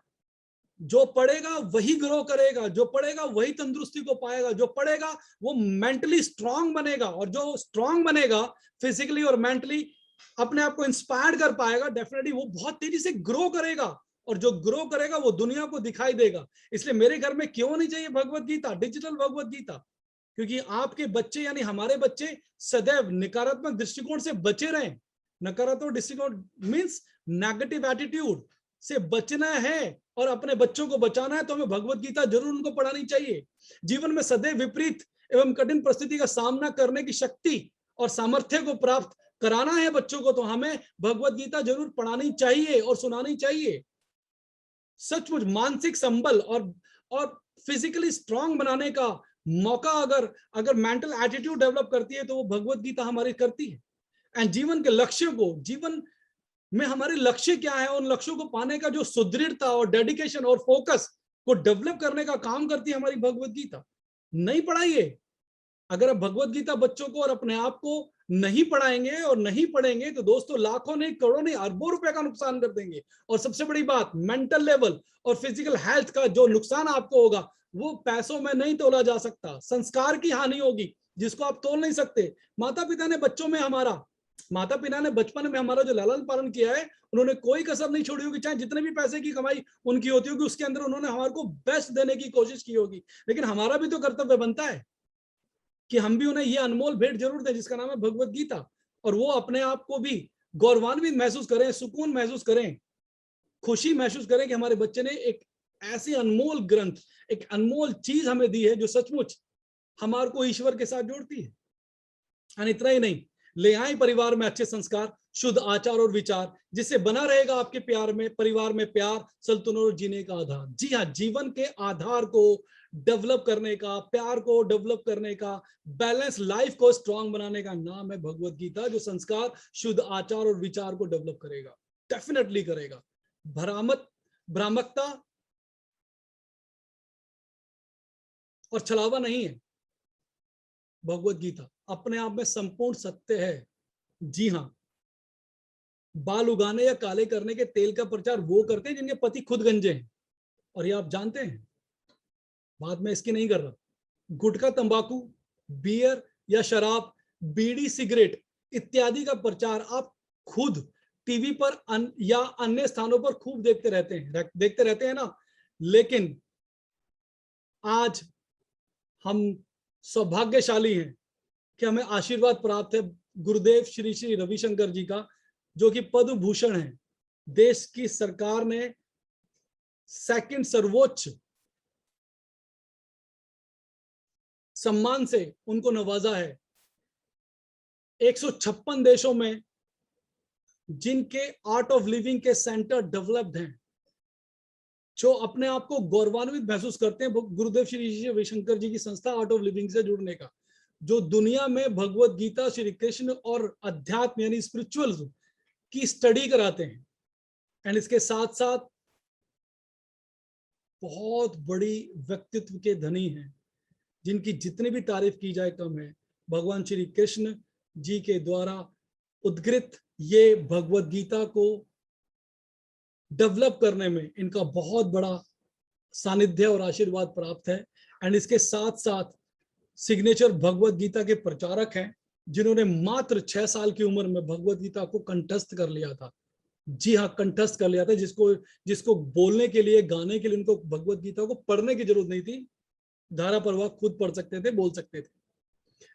जो पढ़ेगा वही ग्रो करेगा, जो पढ़ेगा वही तंदुरुस्ती को पाएगा, जो पढ़ेगा वो मेंटली स्ट्रांग बनेगा, और जो स्ट्रांग बनेगा फिजिकली और मेंटली अपने आप को इंस्पायर कर पाएगा, डेफिनेटली वो बहुत तेजी से ग्रो करेगा, और जो ग्रो करेगा वो दुनिया को दिखाई देगा। इसलिए मेरे घर में क्यों नहीं चाहिए भगवत गीता, डिजिटल भगवत गीता? क्योंकि आपके बच्चे यानी हमारे बच्चे सदैव नकारात्मक दृष्टिकोण से बचे रहें। नकारात्मक दृष्टिकोण मीन्स नेगेटिव एटीट्यूड से बचना है, और अपने बच्चों को बचाना है तो हमें भगवत गीता जरूर उनको पढ़ानी चाहिए। जीवन में सदैव विपरीत एवं कठिन परिस्थिति का सामना करने की शक्ति और सामर्थ्य को प्राप्त कराना है बच्चों को, तो हमें भगवत गीता जरूर पढ़ानी चाहिए और सुनानी चाहिए। सचमुच मानसिक संबल और फिजिकली स्ट्रांग बनाने का मौका अगर मेंटल एटीट्यूड डेवलप करती है तो वो भगवत गीता हमारी करती है। एंड जीवन के लक्ष्यों को, जीवन में हमारे लक्ष्य क्या है, उन लक्ष्यों को पाने का जो सुदृढ़ता और डेडिकेशन और फोकस को डेवलप करने का काम करती है हमारी भगवत गीता। नहीं पढ़ाइए। अगर आप भगवत गीता बच्चों को और अपने आप को नहीं पढ़ाएंगे और नहीं पढ़ेंगे तो दोस्तों लाखों नहीं, करोड़ों नहीं, अरबों रुपए का नुकसान कर देंगे। और सबसे बड़ी बात, मेंटल लेवल और फिजिकल हेल्थ का जो नुकसान आपको होगा वो पैसों में नहीं तोला जा सकता। संस्कार की हानि होगी जिसको आप तोल नहीं सकते। माता पिता ने बचपन में हमारा जो लालन पालन किया है, उन्होंने कोई कसर नहीं छोड़ी होगी, चाहे जितने भी पैसे की कमाई उनकी होती होगी उसके अंदर उन्होंने हमारे को बेस्ट देने की कोशिश की होगी। लेकिन हमारा भी तो कर्तव्य बनता है कि हम भी उन्हें ये अनमोल भेंट जरूर दें जिसका नाम है भगवत गीता, और वो अपने आप को भी गौरवान्वित महसूस करें, सुकून महसूस करें, खुशी महसूस करें कि हमारे बच्चे ने एक ऐसी अनमोल ग्रंथ, एक अनमोल चीज हमें दी है जो सचमुच हमारे को ईश्वर के साथ जोड़ती है। और इतना ही नहीं, ले आए परिवार में अच्छे संस्कार, शुद्ध आचार और विचार, जिससे बना रहेगा आपके प्यार में, परिवार में प्यार, संतुलन और जीने का आधार। जी हाँ, जीवन के आधार को डेवलप करने का, प्यार को डेवलप करने का, बैलेंस लाइफ को स्ट्रांग बनाने का नाम है भगवत गीता, जो संस्कार, शुद्ध आचार और विचार को डेवलप करेगा, डेफिनेटली करेगा। भ्रामकता और छलावा नहीं है भगवत गीता, अपने आप में संपूर्ण सत्य है। जी हाँ, बाल उगाने या काले करने के तेल का प्रचार वो करते हैं जिनके पति खुद गंजे हैं, और ये आप जानते हैं। बात में इसकी नहीं कर रहा। गुटखा, तंबाकू, बियर या शराब, बीड़ी, सिगरेट इत्यादि का प्रचार आप खुद टीवी पर या अन्य स्थानों पर खूब देखते रहते हैं ना। लेकिन आज हम सौभाग्यशाली हैं कि हमें आशीर्वाद प्राप्त है गुरुदेव श्री श्री रविशंकर जी का, जो कि पद्म भूषण है। देश की सरकार ने सेकंड सर्वोच्च सम्मान से उनको नवाजा है। 156 देशों में जिनके आर्ट ऑफ लिविंग के सेंटर डेवलप्ड हैं, जो अपने आप को गौरवान्वित महसूस करते हैं गुरुदेव श्री श्री रविशंकर जी की संस्था आर्ट ऑफ लिविंग से जुड़ने का, जो दुनिया में भगवत गीता, श्री कृष्ण और अध्यात्म यानी स्पिरिचुअल की स्टडी कराते हैं। एंड इसके साथ साथ बहुत बड़ी व्यक्तित्व के धनी हैं, जिनकी जितनी भी तारीफ की जाए कम है। भगवान श्री कृष्ण जी के द्वारा उद्गृत ये भगवत गीता को डेवलप करने में इनका बहुत बड़ा सानिध्य और आशीर्वाद प्राप्त है। एंड इसके साथ साथ सिग्नेचर भगवत गीता के प्रचारक हैं, जिन्होंने मात्र 6 साल की उम्र में भगवत गीता को कंठस्थ कर लिया था। जी हाँ, कंठस्थ कर लिया था, जिसको बोलने के लिए, गाने के लिए उनको भगवत गीता को पढ़ने की जरूरत नहीं थी। धारा प्रवाह खुद पढ़ सकते थे, बोल सकते थे।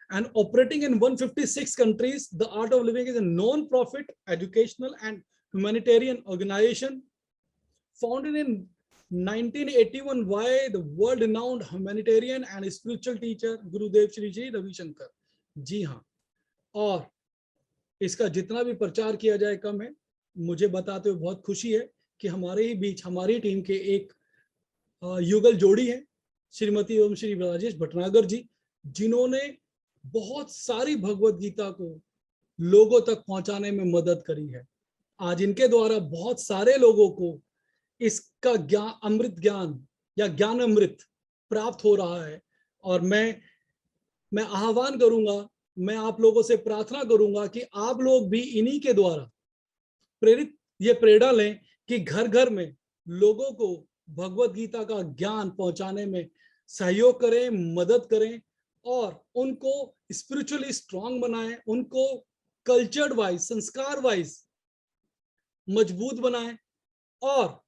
And operating in 156 countries, the Art of Living is a non-profit educational and humanitarian organization founded in 1981 by the world-renowned humanitarian and spiritual teacher Gurudev Shri Shri Ravi Shankar. जी हाँ, और इसका जितना भी प्रचार किया जाए कम है। मुझे बताते हुए बहुत खुशी है कि हमारे ही बीच हमारी टीम के एक युगल जोड़ी है, श्रीमती एवं श्री राजेश भटनागर जी, जिन्होंने बहुत सारी भगवत गीता को लोगों तक पहुंचाने में मदद करी है। आज इनके द्वारा बहुत सारे लोगों को इसका ज्ञान, अमृत ज्ञान या ज्ञान अमृत प्राप्त हो रहा है। और मैं आह्वान करूंगा, मैं आप लोगों से प्रार्थना करूंगा कि आप लोग भी इन्हीं के द्वारा प्रेरित ये प्रेरणा लें कि घर घर में लोगों को भगवत गीता का ज्ञान पहुंचाने में सहयोग करें, मदद करें और उनको स्पिरिचुअली स्ट्रांग बनाएं, उनको कल्चर्ड वाइज, संस्कार वाइज मजबूत बनाएं और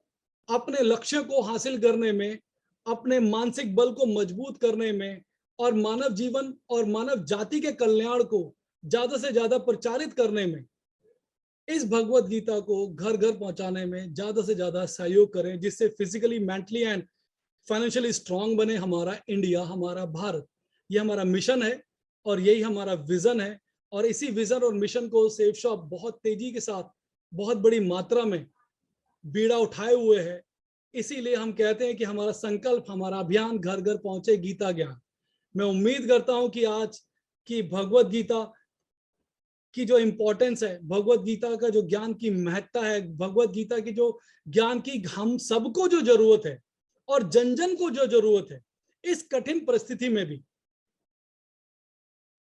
अपने लक्ष्य को हासिल करने में, अपने मानसिक बल को मजबूत करने में और मानव जीवन और मानव जाति के कल्याण को ज्यादा से ज्यादा प्रचारित करने में इस भगवत गीता को घर घर पहुंचाने में ज्यादा से ज्यादा सहयोग करें, जिससे physically, mentally and financially strong बने हमारा इंडिया, हमारा भारत। ये हमारा मिशन है और यही हमारा विजन है। और इसी विजन और मिशन को सेफ शॉप बहुत तेजी के साथ, बहुत बड़ी मात्रा में बीड़ा उठाए हुए है। इसीलिए हम कहते हैं कि हमारा संकल्प, हमारा अभियान घर घर पहुंचे गीता ज्ञान। मैं उम्मीद करता हूं कि आज की भगवत गीता की जो इंपॉर्टेंस है, भगवत गीता का जो ज्ञान की महत्ता है, भगवत गीता की जो ज्ञान की हम सबको जो जरूरत है और जन जन को जो जरूरत है, इस कठिन परिस्थिति में भी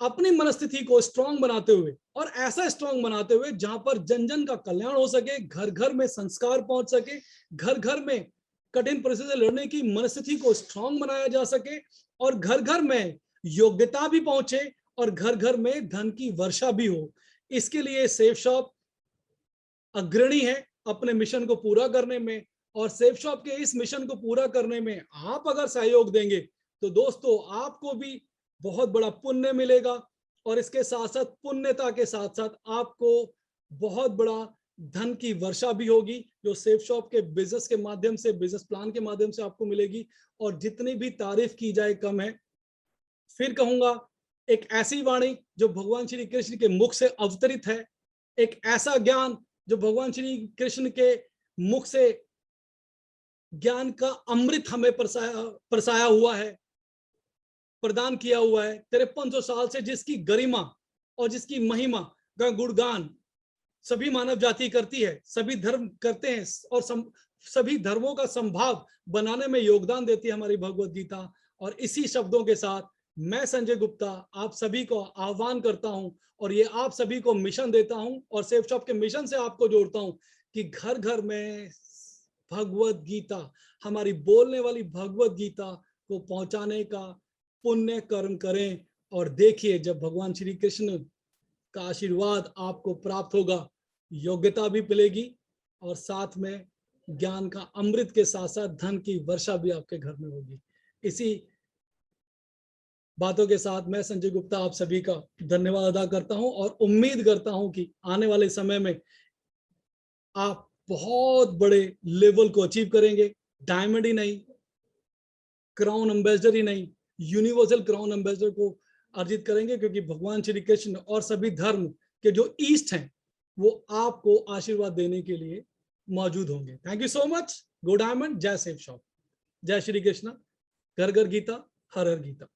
अपनी मनस्थिति को स्ट्रांग बनाते हुए और ऐसा स्ट्रांग बनाते हुए जहां पर जन जन का कल्याण हो सके, घर घर में संस्कार पहुंच सके, घर घर में कठिन परिस्थिति से लड़ने की मनस्थिति को स्ट्रांग बनाया जा सके और घर घर में योग्यता भी पहुंचे और घर घर में धन की वर्षा भी हो। इसके लिए सेफ शॉप अग्रणी है अपने मिशन को पूरा करने में। और सेफ शॉप के इस मिशन को पूरा करने में आप अगर सहयोग देंगे तो दोस्तों आपको भी बहुत बड़ा पुण्य मिलेगा और इसके साथ साथ पुण्यता के साथ साथ आपको बहुत बड़ा धन की वर्षा भी होगी, जो सेफ शॉप के बिजनेस के माध्यम से, बिजनेस प्लान के माध्यम से आपको मिलेगी। और जितनी भी तारीफ की जाए कम है। फिर कहूंगा, एक ऐसी वाणी जो भगवान श्री कृष्ण के मुख से अवतरित है, एक ऐसा ज्ञान जो भगवान श्री कृष्ण के मुख से ज्ञान का अमृत हमें परसाया हुआ है, प्रदान किया हुआ है 5300 साल से, जिसकी गरिमा और जिसकी महिमा का गुणगान सभी मानव जाति करती है, सभी धर्म करते हैं और सभी धर्मों का संभाव बनाने में योगदान देती है हमारी भगवत गीता। और इसी शब्दों के साथ मैं संजय गुप्ता आप सभी को आह्वान करता हूं और ये आप सभी को मिशन देता हूं और सेफ शॉप के मिशन से आपको जोड़ता हूं कि घर घर में भगवत गीता, हमारी बोलने वाली भगवत गीता को पहुंचाने का पुण्य कर्म करें। और देखिए, जब भगवान श्री कृष्ण का आशीर्वाद आपको प्राप्त होगा, योग्यता भी मिलेगी और साथ में ज्ञान का अमृत के साथ साथ धन की वर्षा भी आपके घर में होगी। इसी बातों के साथ मैं संजय गुप्ता आप सभी का धन्यवाद अदा करता हूं और उम्मीद करता हूं कि आने वाले समय में आप बहुत बड़े लेवल को अचीव करेंगे। डायमंड ही नहीं, क्राउन एम्बेसडर ही नहीं, यूनिवर्सल क्राउन एम्बेसडर को अर्जित करेंगे, क्योंकि भगवान श्री कृष्ण और सभी धर्म के जो ईस्ट हैं वो आपको आशीर्वाद देने के लिए मौजूद होंगे। Thank you so much. Go diamond. जय सेफ शॉप। जय श्री कृष्ण। घर घर गीता, हर हर गीता।